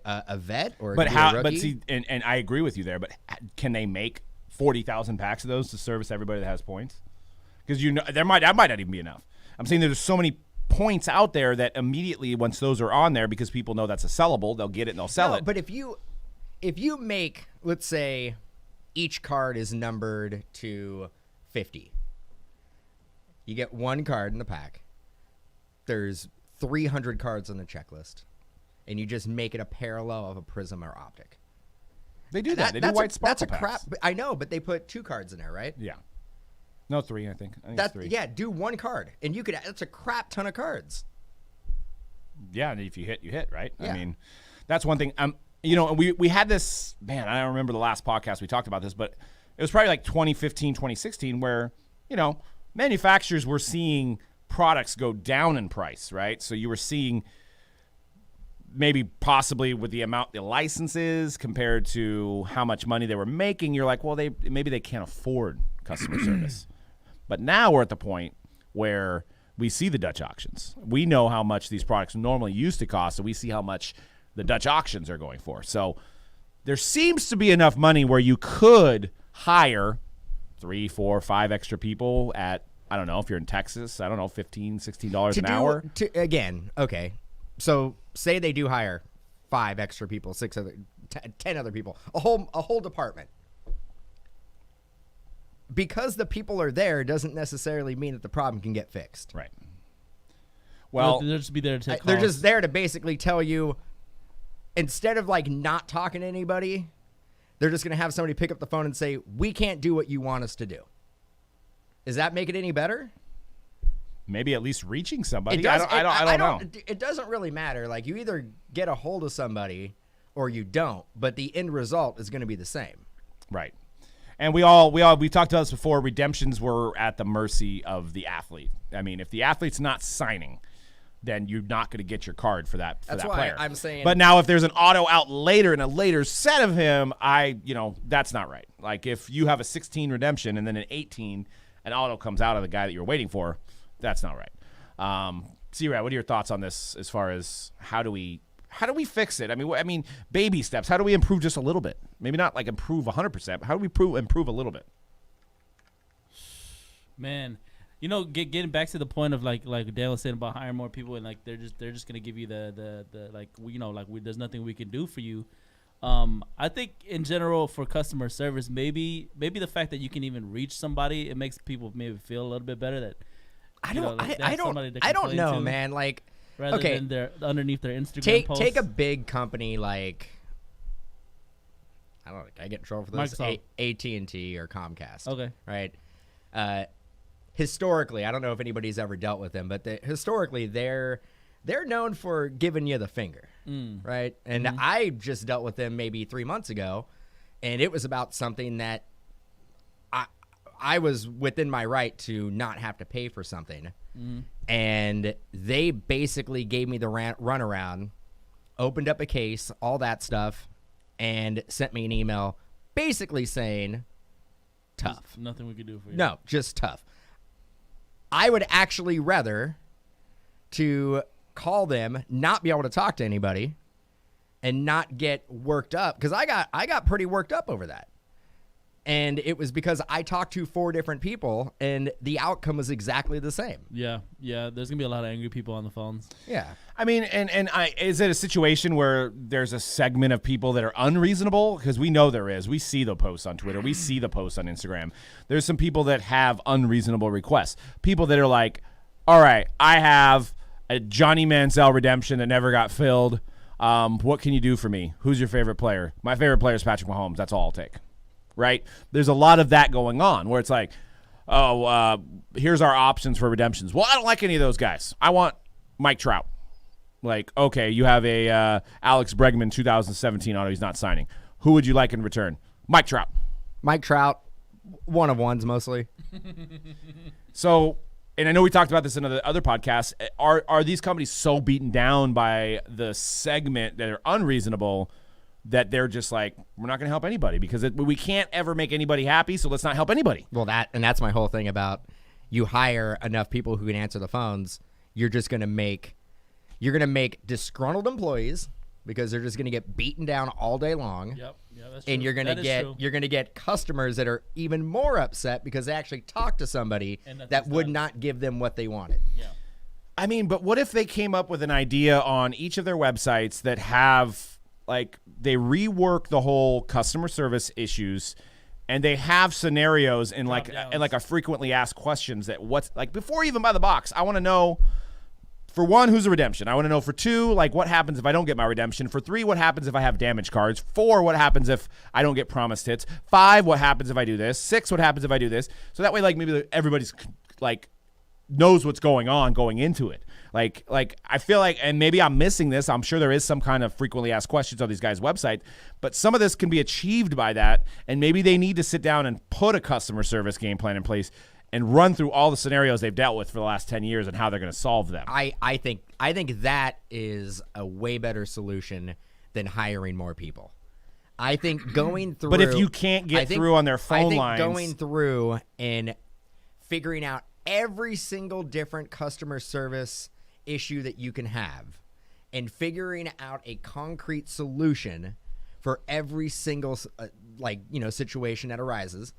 a vet or a rookie. But see, and I agree with you there, but can they make 40,000 packs of those to service everybody that has points? Because that might not even be enough. I'm saying there's so many points out there that immediately once those are on there, because people know that's a sellable, they'll get it and they'll sell it. But if you make, let's say, each card is numbered to 50, you get 1 card in the pack. There's 300 cards on the checklist, and you just make it a parallel of a Prizm or optic. They do that. They do white sparkle That's a packs. crap. I know, but they put 2 cards in there, right? Yeah. No, 3, I think. It's 3. Yeah, do 1 card, and that's a crap ton of cards. Yeah, and if you hit, you hit, right? Yeah. I mean, that's one thing. We had this, man, I don't remember the last podcast we talked about this, but it was probably like 2015, 2016 where, manufacturers were seeing products go down in price, right? So you were seeing maybe possibly with the amount the licenses compared to how much money they were making, you're like, well, maybe they can't afford customer service. But now we're at the point where we see the Dutch auctions. We know how much these products normally used to cost, so we see how much the Dutch auctions are going for. So there seems to be enough money where you could hire 3, 4, 5 extra people at, I don't know, if you're in Texas, I don't know, $15, $16 an hour. Okay. So say they do hire 5 extra people, 10 other people, a whole department. Because the people are there doesn't necessarily mean that the problem can get fixed. Right. Well, they'll just be there to take they're calls. just there to basically tell you, instead of like not talking to anybody, they're just going to have somebody pick up the phone and say, we can't do what you want us to do. Does that make it any better? maybe at least reaching somebody. It does, I don't know. It doesn't really matter. Like, you either get a hold of somebody or you don't, but the end result is going to be the same. Right. And we talked about this before. Redemptions were at the mercy of the athlete. I mean, if the athlete's not signing, then you're not going to get your card for that That's why player. I'm saying. But now if there's an auto out later in a later set of him, that's not right. Like, if you have a 16 redemption and then an 18, an auto comes out of the guy that you're waiting for, that's not right. C-Rad, what are your thoughts on this as far as how do we fix it? I mean, baby steps. How do we improve just a little bit? Maybe not like improve 100%, but how do we improve a little bit? Man, getting back to the point of like Dan was saying about hiring more people, and like they're just gonna give you the there's nothing we can do for you. I think in general for customer service, maybe the fact that you can even reach somebody, it makes people maybe feel a little bit better that I don't know, man. Like, rather okay, than they're underneath their Instagram posts. Take a big company like, I don't know, I get in trouble for this. AT&T or Comcast. Okay. Right. Historically, I don't know if anybody's ever dealt with them, but historically they're known for giving you the finger, right? And I just dealt with them maybe 3 months ago, and it was about something that I was within my right to not have to pay for something. And they basically gave me the runaround, opened up a case, all that stuff, and sent me an email basically saying, tough. There's nothing we could do for you. No, just tough. I would actually rather to call them, not be able to talk to anybody, and not get worked up, because I got pretty worked up over that. And it was because I talked to 4 different people, and the outcome was exactly the same. Yeah. There's gonna be a lot of angry people on the phones. Yeah. I mean, is it a situation where there's a segment of people that are unreasonable? Because we know there is. We see the posts on Twitter. We see the posts on Instagram. There's some people that have unreasonable requests. People that are like, all right, I have a Johnny Manziel redemption that never got filled. What can you do for me? Who's your favorite player? My favorite player is Patrick Mahomes. That's all I'll take. Right? There's a lot of that going on where it's like, here's our options for redemptions. Well, I don't like any of those guys. I want Mike Trout. Like, okay, you have a Alex Bregman 2017 auto. He's not signing. Who would you like in return? Mike Trout. Mike Trout, one of ones mostly. So, and I know we talked about this in other podcasts. Are these companies so beaten down by the segment that are unreasonable that they're just like, we're not going to help anybody because we can't ever make anybody happy, so let's not help anybody. Well, that's my whole thing about you hire enough people who can answer the phones, you're going to make disgruntled employees because they're just going to get beaten down all day long. Yep. Yeah, that's true. And you're going to get customers that are even more upset because they actually talked to somebody that would not give them what they wanted. Yeah. I mean, but what if they came up with an idea on each of their websites that have, like, they rework the whole customer service issues, and they have scenarios in like a frequently asked questions that what's like before you even buy the box. I want to know, for 1, who's a redemption? I want to know for 2, like, what happens if I don't get my redemption? For 3, what happens if I have damage cards? 4, what happens if I don't get promised hits? 5, what happens if I do this? 6, what happens if I do this? So that way, like, maybe everybody's like knows what's going on going into it. Like I feel like, and maybe I'm missing this, I'm sure there is some kind of frequently asked questions on these guys' website, but some of this can be achieved by that, and maybe they need to sit down and put a customer service game plan in place and run through all the scenarios they've dealt with for the last 10 years and how they're going to solve them. I think that is a way better solution than hiring more people. I think going through... But if you can't get through on their phone lines... going through and figuring out every single different customer service issue that you can have and figuring out a concrete solution for every single situation that arises,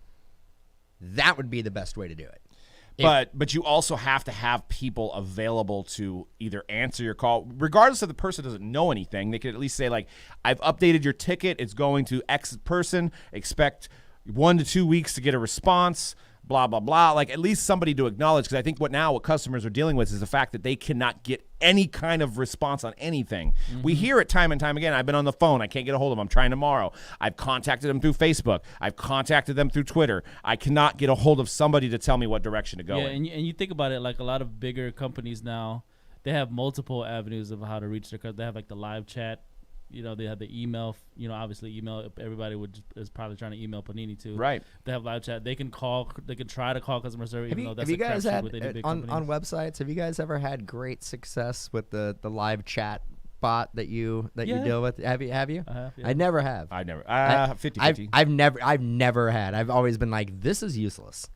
that would be the best way to do it. But you also have to have people available to either answer your call, regardless if the person doesn't know anything. They could at least say, like, I've updated your ticket. It's going to X person. Expect 1 to 2 weeks to get a response. blah, blah, blah. Like, at least somebody to acknowledge, because I think what customers are dealing with is the fact that they cannot get any kind of response on anything. We hear it time and time again. I've been on the phone. I can't get a hold of them. I'm trying tomorrow. I've contacted them through Facebook. I've contacted them through Twitter. I cannot get a hold of somebody to tell me what direction to go in. And you think about it, like a lot of bigger companies now, they have multiple avenues of how to reach their customers. They have like the live chat. They have the email. Obviously email. Everybody is probably trying to email Panini too. Right. They have live chat. They can call. They can try to call customer service. Have even you, though that's have you guys had with any big on companies. websites? Have you guys ever had great success with the live chat bot that you deal with? Have you? I have. Yeah. I never have. I never. 50-50. I've never had. I've always been like, this is useless.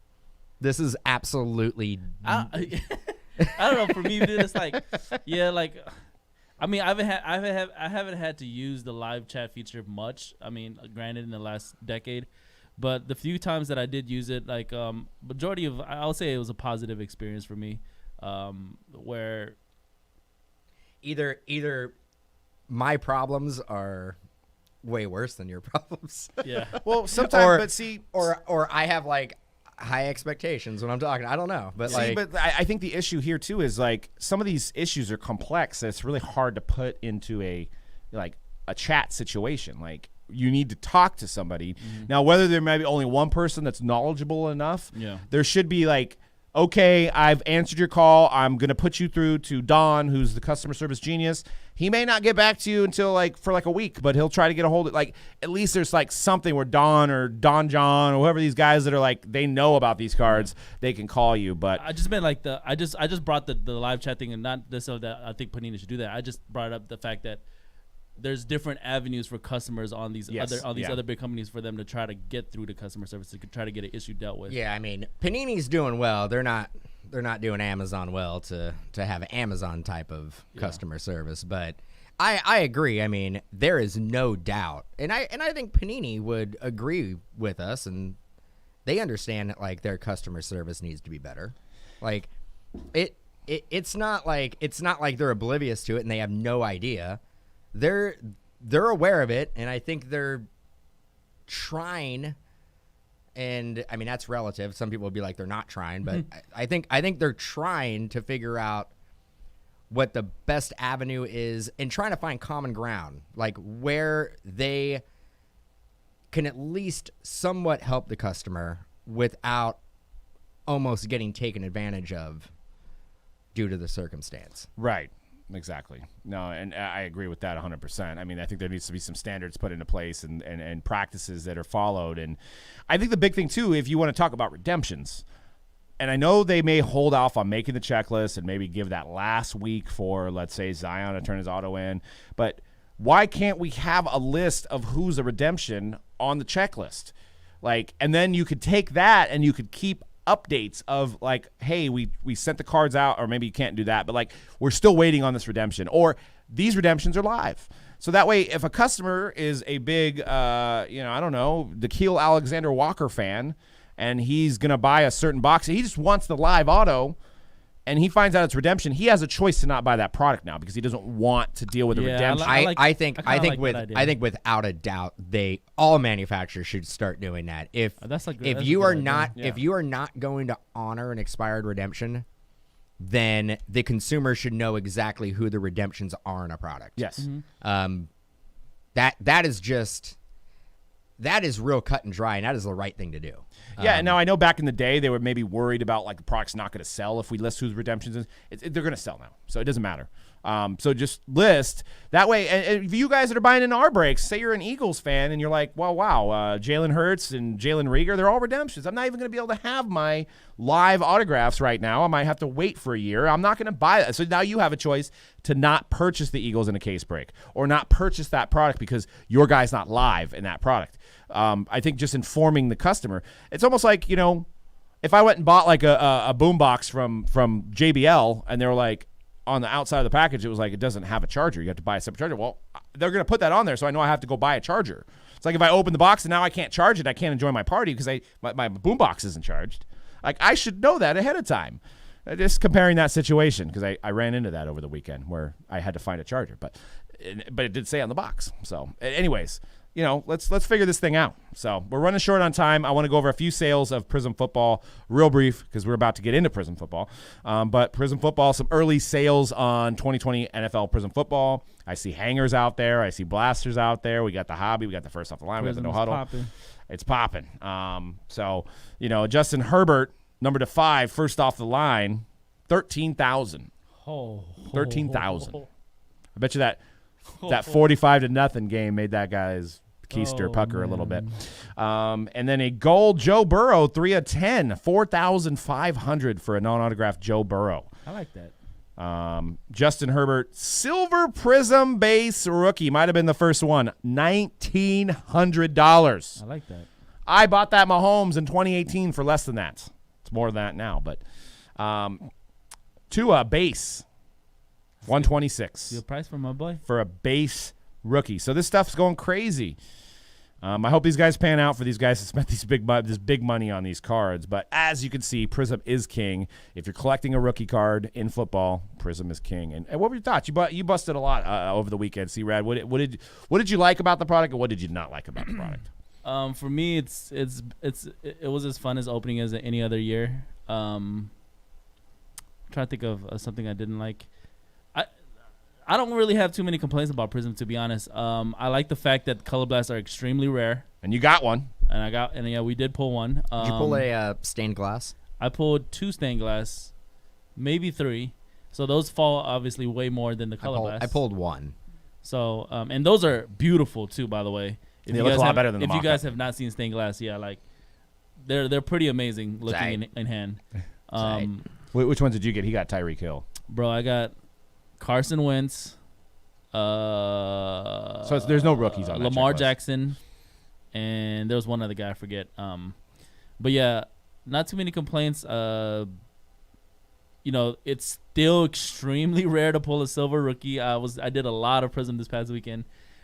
This is absolutely. I don't know. For me, it's like, I mean, I haven't had to use the live chat feature much. I mean, granted, in the last decade, but the few times that I did use it, like majority of, I'll say it was a positive experience for me, where either my problems are way worse than your problems. Yeah. Well, sometimes, or I have like high expectations when I'm talking. I don't know, but but I think the issue here too is like some of these issues are complex. So it's really hard to put into a chat situation. Like, you need to talk to somebody. Now, whether there may be only one person that's knowledgeable enough, there should be like, okay, I've answered your call. I'm going to put you through to Don, who's the customer service genius. He may not get back to you until for a week, but he'll try to get a hold of at least there's like something where Don or Don John or whoever these guys that are like, they know about these cards, they can call you. But I just meant like I just brought the live chat thing, and not necessarily that I think Panini should do that. I just brought up the fact that there's different avenues for customers on these other big companies for them to try to get through to customer service to try to get an issue dealt with. Yeah, I mean, Panini's doing well. They're not doing Amazon well to have Amazon type of customer service, but I agree. I mean, there is no doubt, and I think Panini would agree with us, and they understand that like their customer service needs to be better. Like it's not like they're oblivious to it and they have no idea. They're aware of it, and I think they're trying. And I mean, that's relative. Some people would be like they're not trying, but I think they're trying to figure out what the best avenue is and trying to find common ground, like where they can at least somewhat help the customer without almost getting taken advantage of due to the circumstance. Right. Exactly. No, and I agree with that 100%. I mean, I think there needs to be some standards put into place and practices that are followed. And I think the big thing, too, if you want to talk about redemptions, and I know they may hold off on making the checklist and maybe give that last week for, let's say, Zion to turn his auto in, but why can't we have a list of who's a redemption on the checklist? Like, and then you could take that and you could keep updates of like, hey, we sent the cards out, or maybe you can't do that, but like, we're still waiting on this redemption, or these redemptions are live. So that way, if a customer is a big, I don't know, the Keel Alexander Walker fan, and he's going to buy a certain box, he just wants the live auto, and he finds out it's redemption, he has a choice to not buy that product now because he doesn't want to deal with the redemption. I think without a doubt, all manufacturers should start doing that. If you are not going to honor an expired redemption, then the consumer should know exactly who the redemptions are in a product. Yes. That is real cut and dry, and that is the right thing to do. Yeah, now I know back in the day they were maybe worried about like the product's not going to sell if we list whose redemptions is. They're going to sell now, so it doesn't matter. So just list that way. And if you guys that are buying into our breaks, say you're an Eagles fan and you're like, wow, Jalen Hurts and Jalen Reagor, they're all redemptions. I'm not even going to be able to have my live autographs right now. I might have to wait for a year. I'm not going to buy that. So now you have a choice to not purchase the Eagles in a case break or not purchase that product because your guy's not live in that product. I think just informing the customer, it's almost like, if I went and bought like a boombox from JBL and they were like, on the outside of the package, it was like, it doesn't have a charger. You have to buy a separate charger. Well, they're going to put that on there, so I know I have to go buy a charger. It's like if I open the box and now I can't charge it, I can't enjoy my party because my boombox isn't charged. Like, I should know that ahead of time. Just comparing that situation, because I ran into that over the weekend where I had to find a charger, but it did say on the box. So, anyways, let's figure this thing out. So we're running short on time. I want to go over a few sales of Prizm football, real brief, because we're about to get into Prizm football. But Prizm football, some early sales on 2020 NFL Prizm football. I see hangers out there. I see blasters out there. We got the hobby. We got the first off the line. We got the no huddle. Popping. It's popping. So Justin Herbert, number to 5, first off the line, 13,000. 13,000. I bet you that 45-0 game made that guy's keister pucker a little bit. And then a gold Joe Burrow, 3 of 10, 4,500 for a non-autographed Joe Burrow. I like that. Justin Herbert, silver Prizm base rookie, might have been the first one, $1,900. I like that. I bought that Mahomes in 2018 for less than that. It's more than that now, but Tua base, 126. Good price for my boy. For a base rookie. So this stuff's going crazy. I hope these guys pan out for these guys that spent this big money on these cards. But as you can see, Prizm is king. If you're collecting a rookie card in football, Prizm is king. And what were your thoughts? You busted a lot over the weekend, C-Rad. What did you like about the product, and what did you not like about the product? For me, it was as fun as opening as any other year. I'm trying to think of something I didn't like. I don't really have too many complaints about Prizm, to be honest. I like the fact that color blasts are extremely rare. And you got one. And yeah, we did pull one. Did you pull a stained glass? I pulled 2 stained glass, maybe 3. So those fall obviously way more than the color blast. I pulled 1. So and those are beautiful too, by the way. They look a lot better than the If you guys have not seen stained glass, yeah, like they're pretty amazing looking in hand. Which ones did you get? He got Tyreek Hill. Bro, I got Carson Wentz. So there's no rookies on that Lamar checklist. Jackson, and there was one other guy I forget. But yeah, not too many complaints. It's still extremely rare to pull a silver rookie. I did a lot of Prizm this past weekend,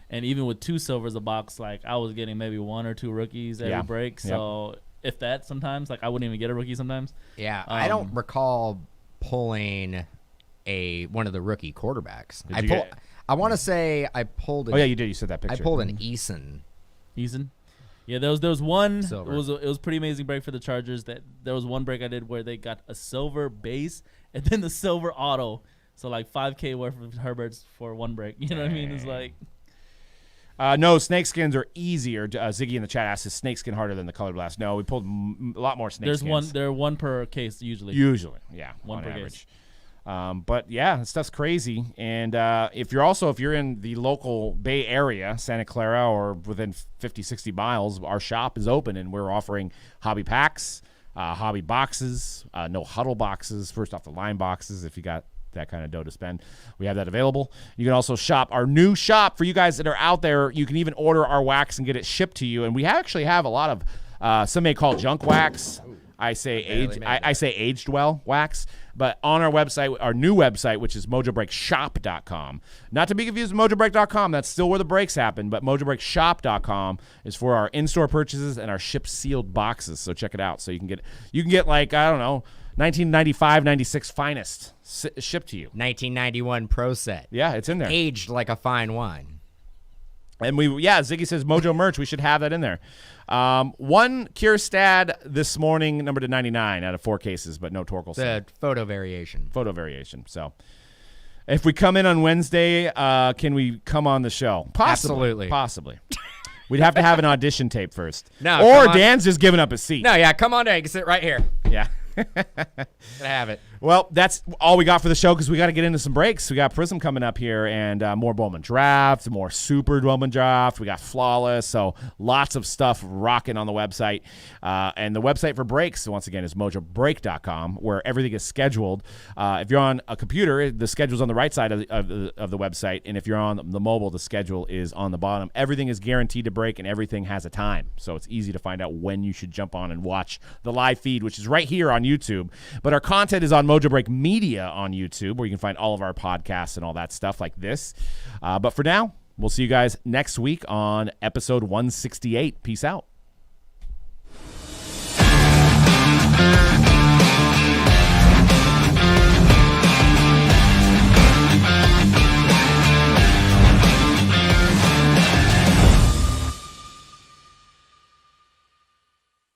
and even with 2 silvers a box, like I was getting maybe 1 or 2 rookies every break. So if that, sometimes like I wouldn't even get a rookie sometimes. Yeah, I don't recall pulling one of the rookie quarterbacks. I want to say I pulled. Oh yeah, you did. You said that picture. I pulled an Eason. Yeah, there was one. Silver. It was pretty amazing break for the Chargers. That there was one break I did where they got a silver base and then the silver auto. So like $5K worth of Herberts for one break. You know what I mean? It's like. No, snakeskins are easier. Ziggy in the chat asks, is snakeskin harder than the color blast? No, we pulled a lot more snakeskins. There are 1 per case usually. Yeah, 1 on per average. case. But yeah, that stuff's crazy. And if you're in the local Bay Area, Santa Clara, or within 50, 60 miles, our shop is open, and we're offering hobby packs, hobby boxes, no huddle boxes, first off the line boxes. If you got that kind of dough to spend, we have that available. You can also shop our new shop for you guys that are out there. You can even order our wax and get it shipped to you. And we actually have a lot of some may call it junk wax. I say aged well wax, but on our website, our new website, which is mojobreakshop.com. Not to be confused with mojobreak.com. That's still where the breaks happen, but mojobreakshop.com is for our in-store purchases and our ship sealed boxes. So check it out. So you can get like, I don't know, 1995, 96 finest shipped to you. 1991 Pro Set. Yeah, it's in there. Aged like a fine wine. And Ziggy says Mojo merch. We should have that in there. One Kjerstad this morning, number to 99 out of 4 cases, but no Torkelson. The photo variation. So if we come in on Wednesday, can we come on the show? Absolutely. Possibly. We'd have to have an audition tape first. No, or Dan's just giving up his seat. No, yeah, come on down. You can sit right here. Yeah. Gonna have it. Well, that's all we got for the show because we got to get into some breaks. We got Prizm coming up here and more Bowman Draft, more Super Bowman Draft. We got Flawless. So lots of stuff rocking on the website. And the website for breaks, once again, is mojobreak.com, where everything is scheduled. If you're on a computer, the schedule's on the right side of the website. And if you're on the mobile, the schedule is on the bottom. Everything is guaranteed to break, and everything has a time. So it's easy to find out when you should jump on and watch the live feed, which is right here on YouTube. But our content is on Mojobreak Media on YouTube, where you can find all of our podcasts and all that stuff like this. But for now, we'll see you guys next week on episode 168. Peace out.